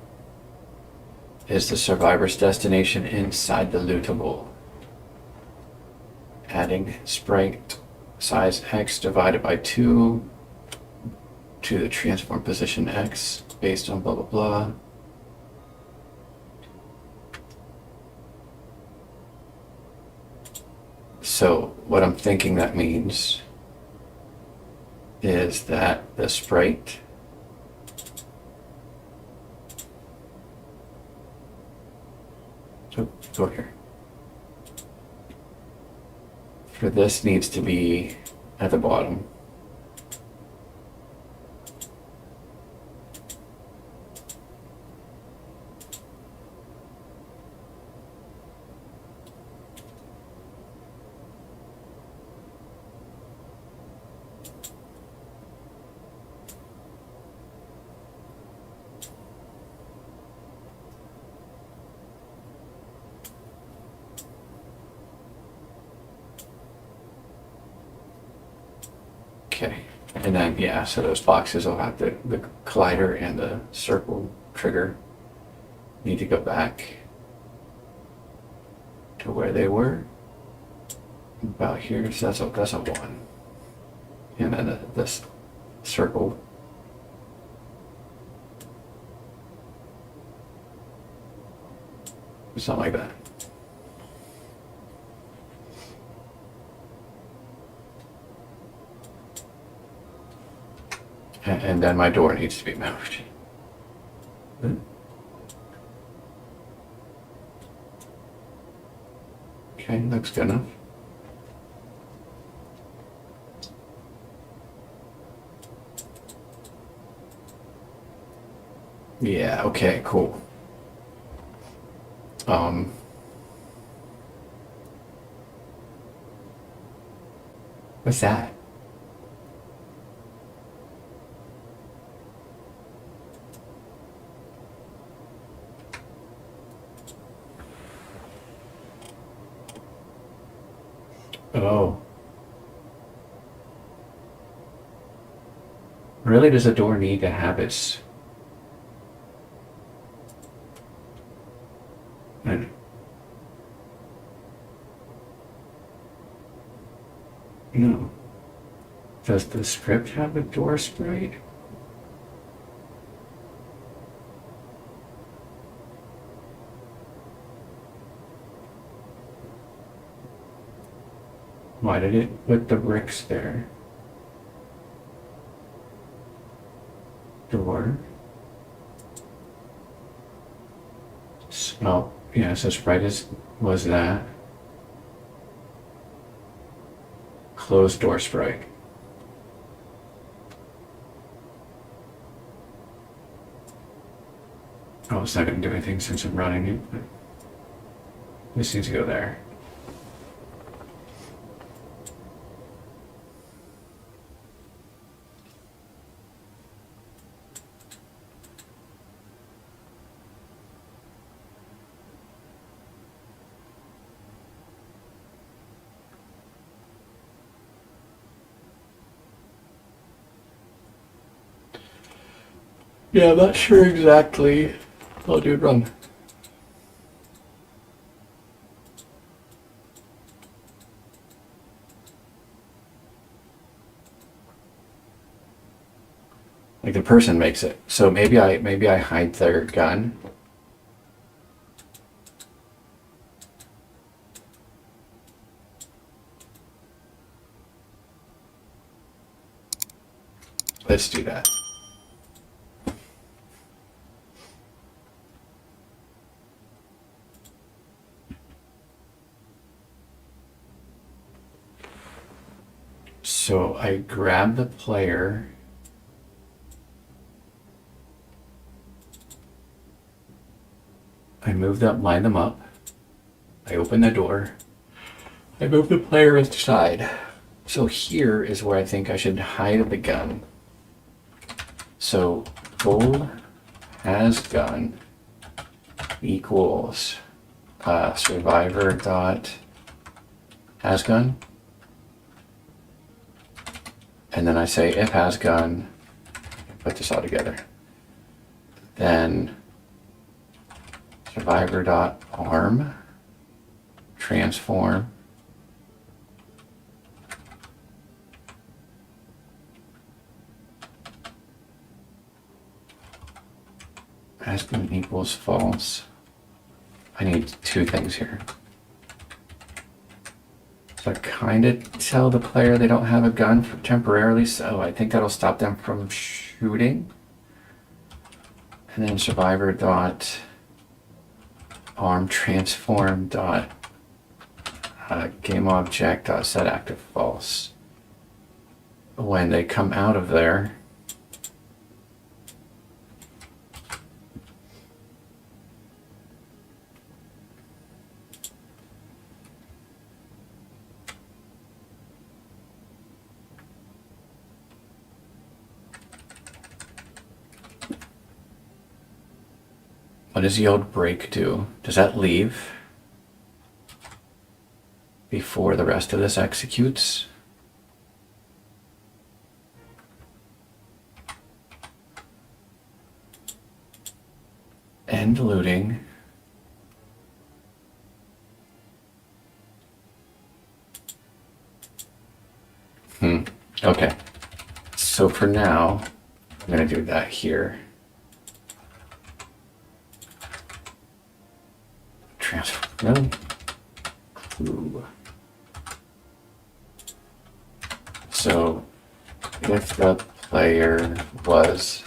Is the survivor's destination inside the lootable? Adding sprite size X divided by 2 to the transform position X based on blah blah blah. So what I'm thinking that means is that the sprite go here. For this needs to be at the bottom. Okay, and then, yeah, so those boxes will have the collider and the circle trigger need to go back to where they were, about here, so that's a 1. And then this circle. Something like that. And then my door needs to be moved. Okay, looks good enough. Yeah, okay, cool. What's that? Oh. Really, does a door need to have its... I- No. Does the script have a door sprite? Why did it put the bricks there? Door. Oh, yeah, so sprite was that. Closed door sprite. Oh, it's not going to do anything since I'm running it. But this needs to go there. Yeah, I'm not sure exactly. Oh, dude, run. Like the person makes it. So maybe I hide their gun. Let's do that. So I grab the player. I move them, line them up. I open the door. I move the player inside. So here is where I think I should hide the gun. So gold has gun equals survivor dot has gun. And then I say if has gun, put this all together. Then survivor dot arm transform has gun equals false. I need two things here. So I kind of tell the player they don't have a gun for temporarily, so I think that'll stop them from shooting. And then survivor dot arm transform dot game object dot set active false. When they come out of there, what does the old break do? Does that leave before the rest of this executes? End looting. Okay. So for now, I'm going to do that here. Transfer. Really? Ooh. So if the player was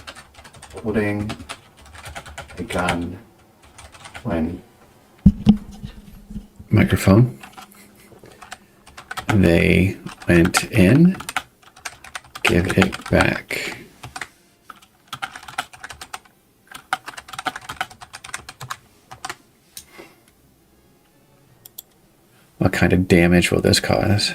holding a gun when microphone they went in, give it back. What kind of damage will this cause?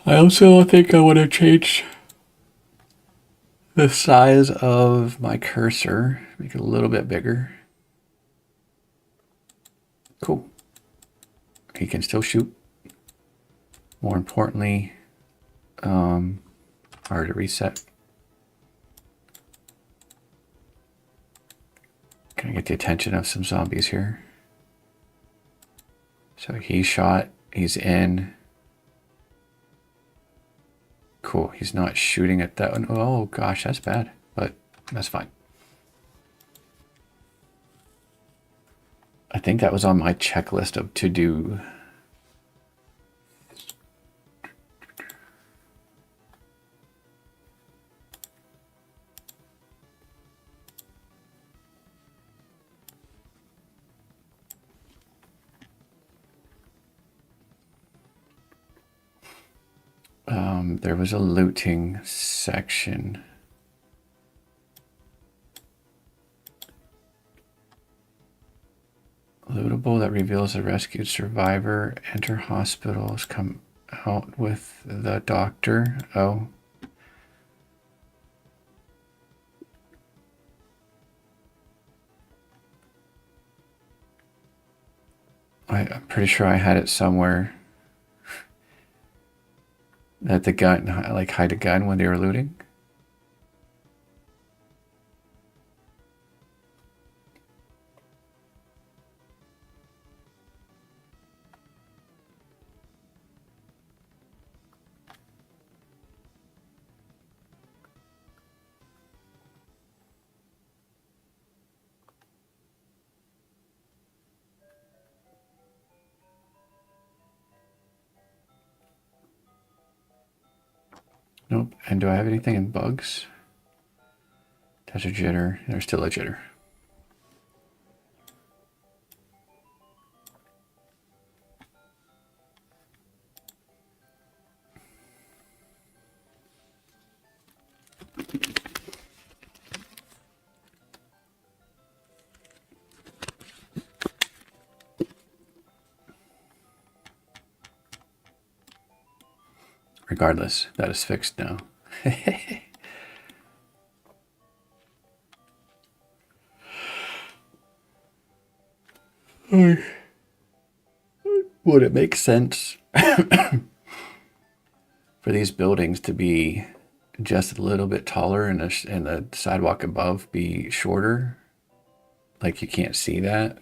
I also think I want to change the size of my cursor, make it a little bit bigger. Cool. He can still shoot. More importantly, hard to reset. Can I get the attention of some zombies here? So he shot, he's in. Cool, he's not shooting at that one. Oh gosh, that's bad, but that's fine. I think that was on my checklist of to do. There was a looting section. Lootable that reveals a rescued survivor. Enter hospitals. Come out with the doctor. Oh. I'm pretty sure I had it somewhere. That the gun, like hide a gun when they were looting. Nope. And do I have anything in bugs? There's a jitter. There's still a jitter. Regardless, that is fixed now. Would it make sense for these buildings to be just a little bit taller and the sidewalk above be shorter? Like you can't see that?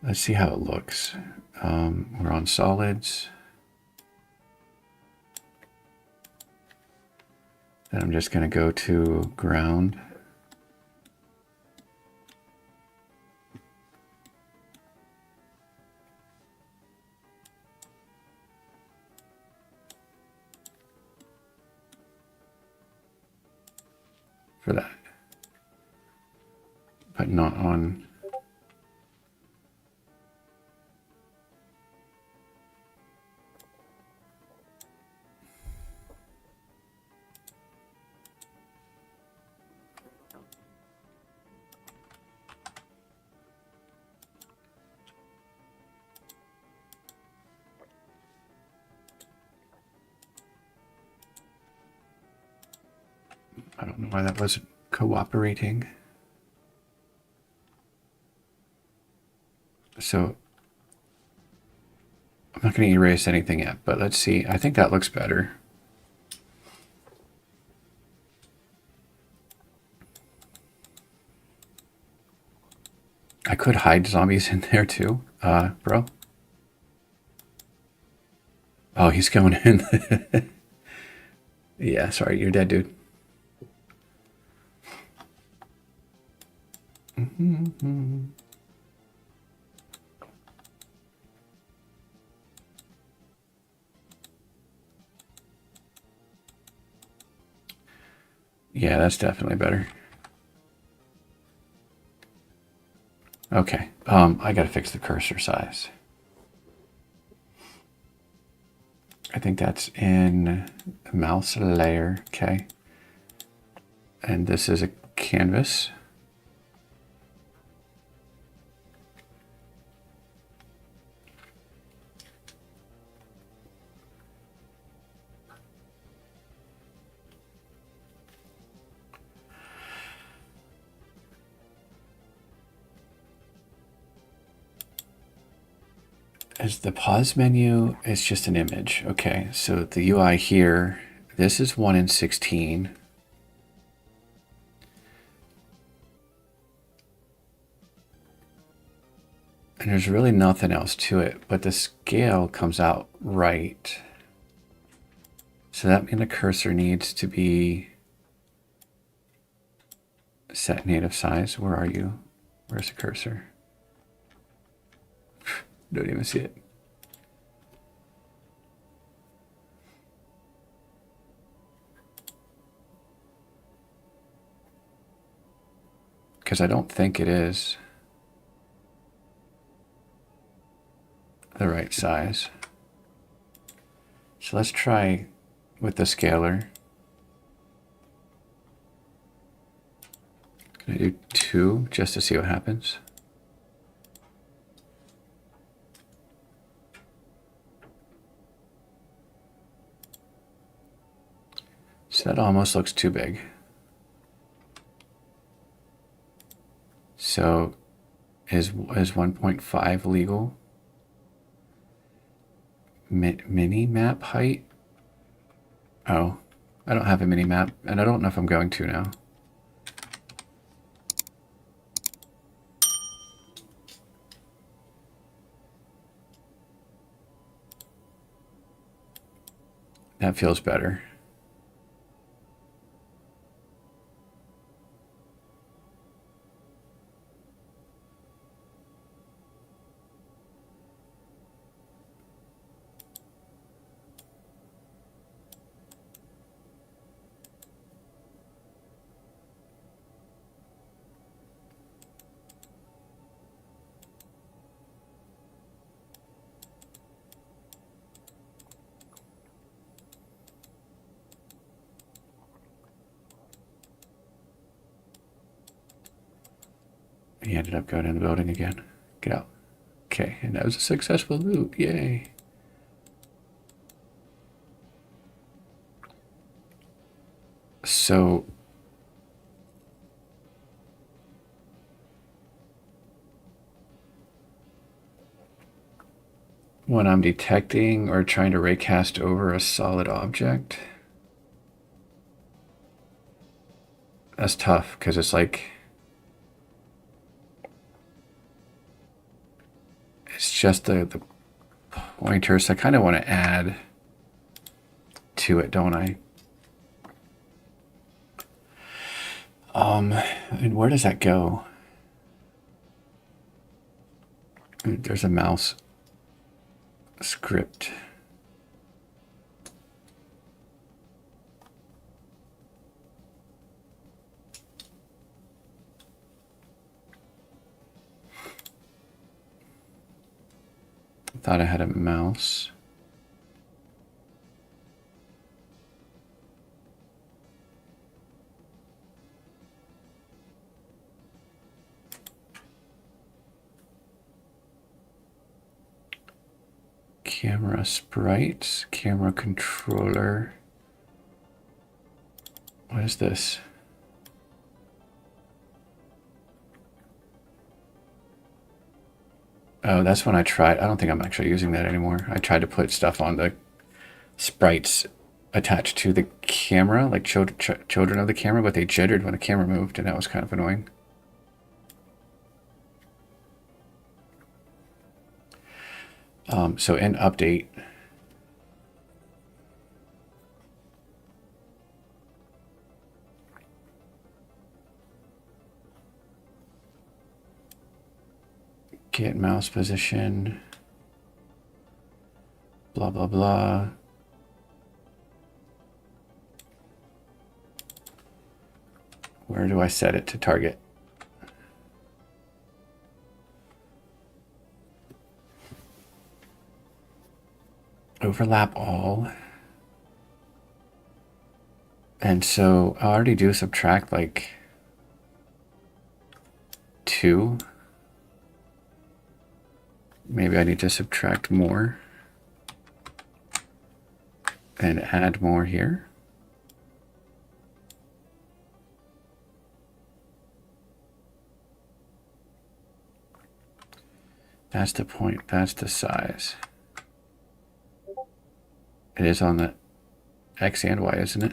Let's see how it looks. We're on solids. Then I'm just going to go to ground. For that. But not on. I don't know why that wasn't cooperating. So I'm not going to erase anything yet, but let's see. I think that looks better. I could hide zombies in there too, bro. Oh, he's going in. Yeah, sorry, you're dead, dude. Yeah, that's definitely better. Okay, I gotta fix the cursor size. I think that's in mouse layer, okay. And this is a canvas. As the pause menu, it's just an image. Okay, so the UI here, this is 1 in 16. And there's really nothing else to it, but the scale comes out right. So that means the cursor needs to be set native size. Where are you? Where's the cursor? Don't even see it. Because I don't think it is the right size. So let's try with the scaler. Can I do 2 just to see what happens? So that almost looks too big. So is 1.5 legal? Mini map height? Oh, I don't have a mini map, and I don't know if I'm going to now. That feels better. He ended up going in the building again. Get out. Okay, and that was a successful loot. Yay. So when I'm detecting or trying to raycast over a solid object, that's tough because it's like it's just the pointer. So I kind of want to add to it, don't I? And where does that go? There's a mouse script. Thought I had a mouse. Camera sprites, camera controller. What is this? Oh, that's when I tried. I don't think I'm actually using that anymore. I tried to put stuff on the sprites attached to the camera, like children of the camera, but they jittered when the camera moved, and that was kind of annoying. So in update, Get mouse position. Blah, blah, blah. Where do I set it to target? Overlap all. And so I already do subtract like 2. Maybe I need to subtract more and add more here. That's the point. That's the size. It is on the X and Y, isn't it?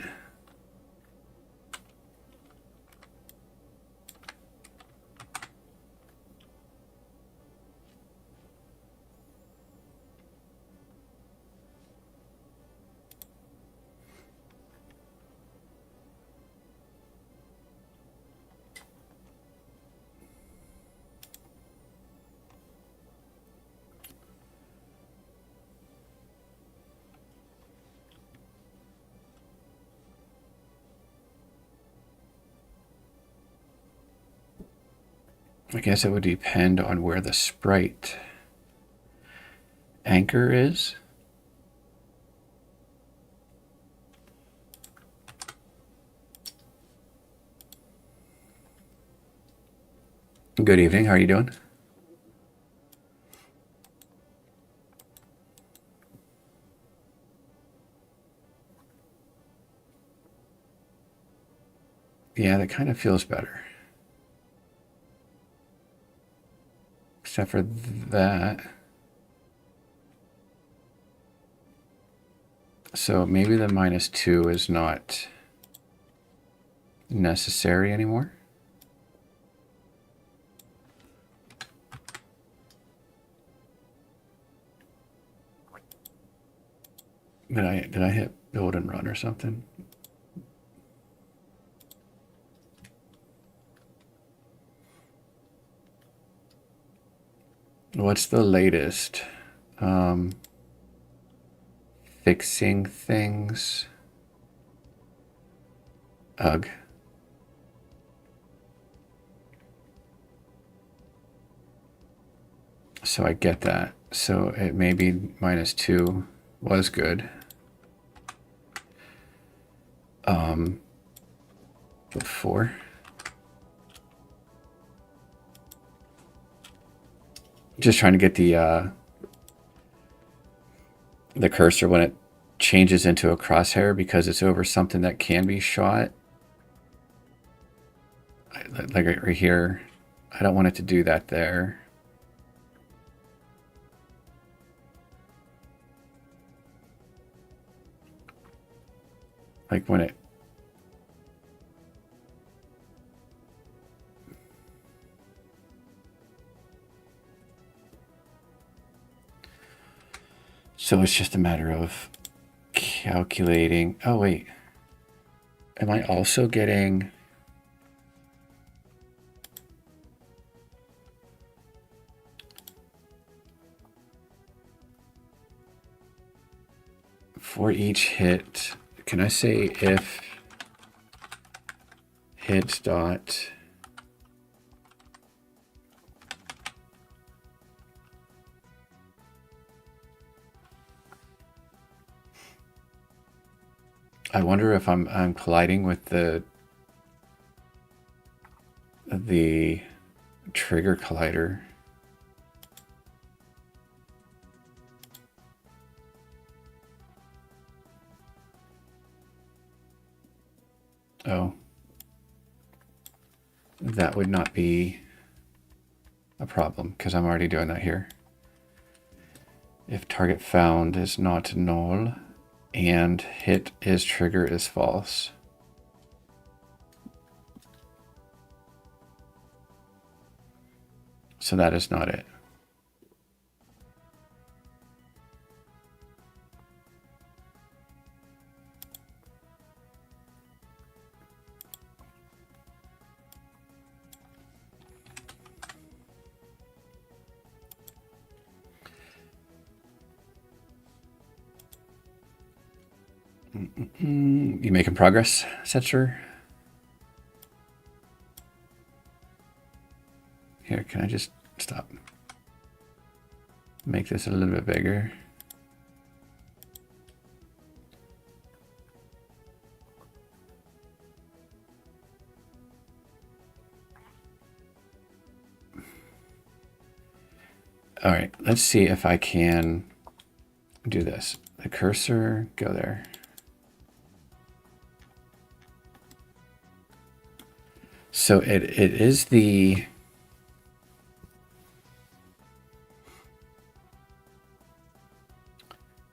I guess it would depend on where the sprite anchor is. Good evening. How are you doing? Yeah, that kind of feels better. Except for that. So maybe the -2 is not necessary anymore. Did I hit build and run or something? What's the latest? Fixing things. Ugh. So I get that. So it may be -2 was good. Before. Just trying to get the cursor when it changes into a crosshair because it's over something that can be shot. Like right here, I don't want it to do that there. Like when it... So it's just a matter of calculating. Oh, wait. Am I also getting... For each hit, can I say if hit dot... I wonder if I'm colliding with the trigger collider. Oh. That would not be a problem because I'm already doing that here. If target found is not null and hit is trigger is false. So that is not it. You making progress, Setzer? Here, can I just stop? Make this a little bit bigger. All right, let's see if I can do this. The cursor, go there. So it is the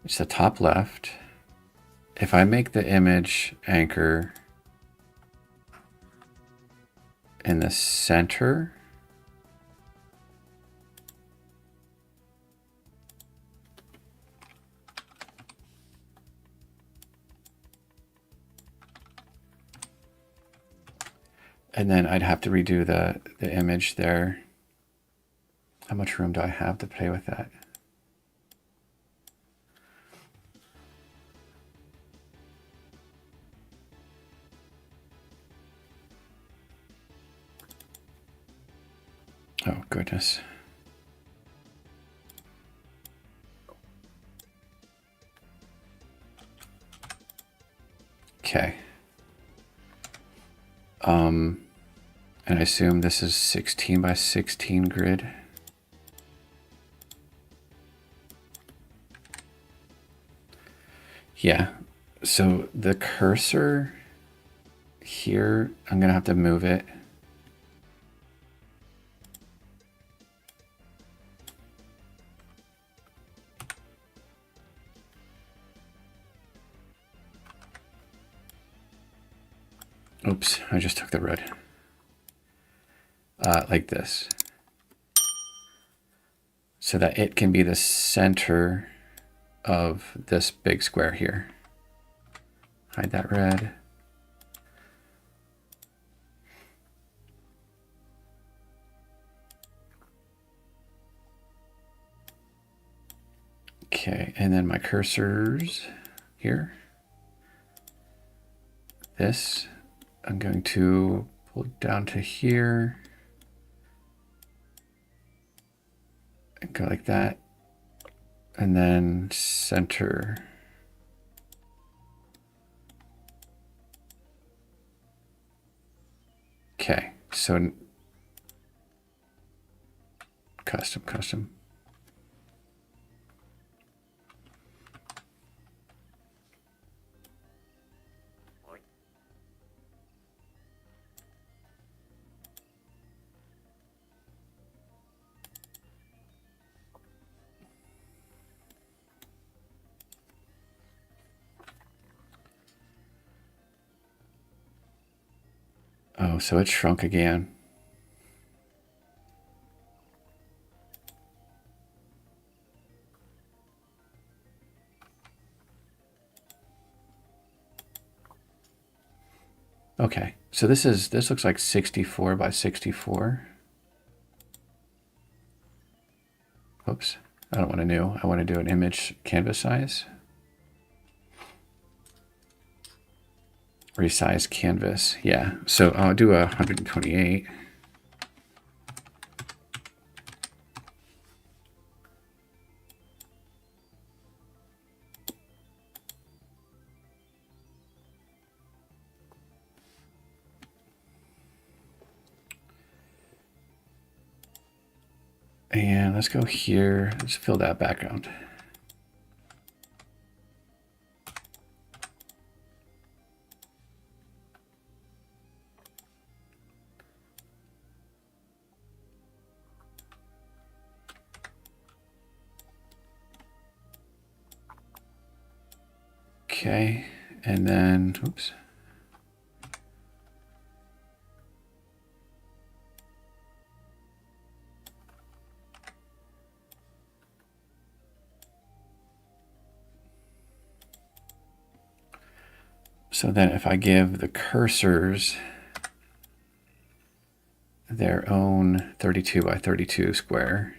it's the top left. If I make the image anchor in the center, and then I'd have to redo the image there. How much room do I have to play with that? Oh, goodness. Okay. And I assume this is 16 by 16 grid. Yeah. So the cursor here, I'm gonna have to move it. Oops, I just took the red. Like this. So that it can be the center of this big square here. Hide that red. Okay, and then my cursors here. This, I'm going to pull it down to here. And go like that. And then center. Okay, so custom. Oh, so it shrunk again. Okay, so this looks like 64 by 64. Oops, I don't want to new. I want to do an image canvas size. Resize canvas, yeah. So I'll do 128. And let's go here. Let's fill that background. Okay, and then, oops. So then if I give the cursors their own 32 by 32 square,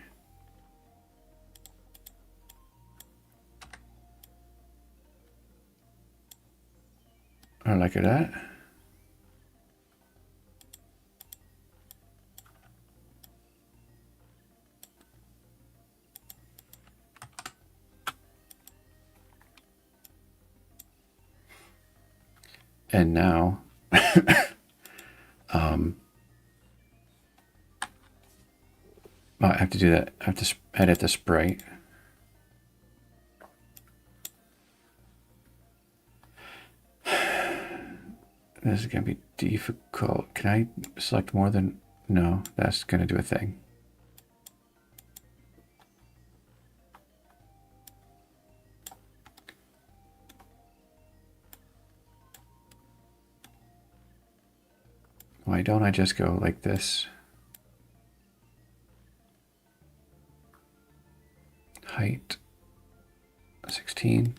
I like that. And now, I have to do that. I have to edit the sprite. This is going to be difficult. Can I select more than... No, that's going to do a thing. Why don't I just go like this? Height 16.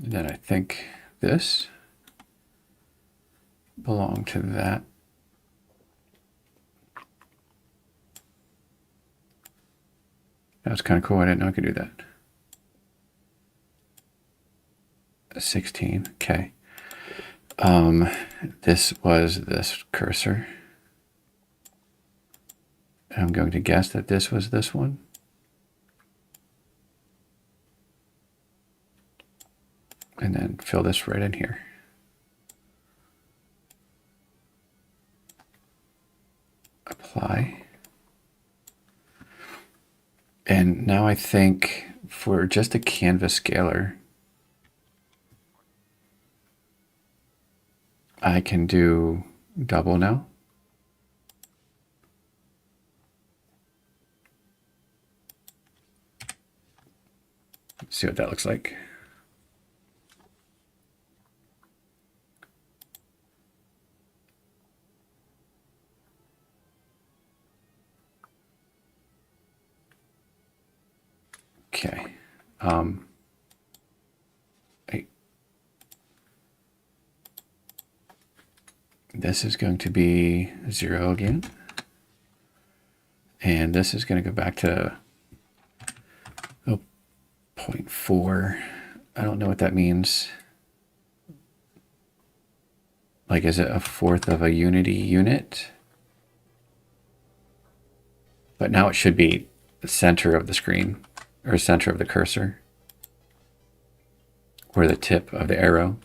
And then I think this belonged to that. That's kind of cool. I didn't know I could do that. 16. Okay. This was this cursor. I'm going to guess that this was this one. And then fill this right in here. Apply. And now I think for just a canvas scalar, I can do double now. Let's see what that looks like. Okay. This is going to be 0 again. And this is going to go back to 0.4. I don't know what that means. Like, is it a fourth of a unity unit? But now it should be the center of the screen, or center of the cursor, or the tip of the arrow.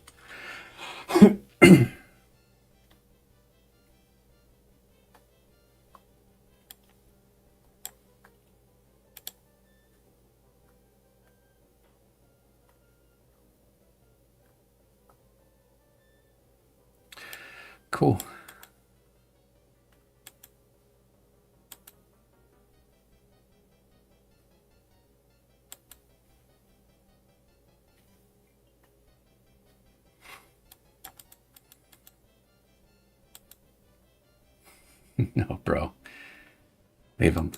Cool. No, bro. Leave them.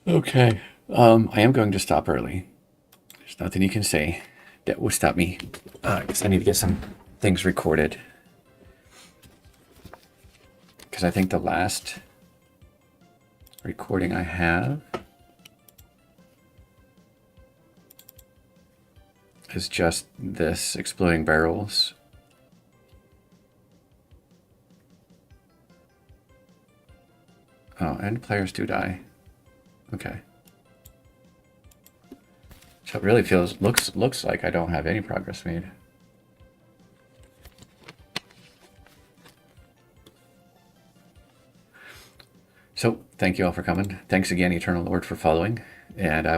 Okay. I am going to stop early. There's nothing you can say that will stop me. Because I need to get some things recorded. Because I think the last recording I have is just this exploding barrels. Oh, and players do die. Okay. So it really looks like I don't have any progress made. So thank you all for coming. Thanks again, Eternal Lord, for following, and I will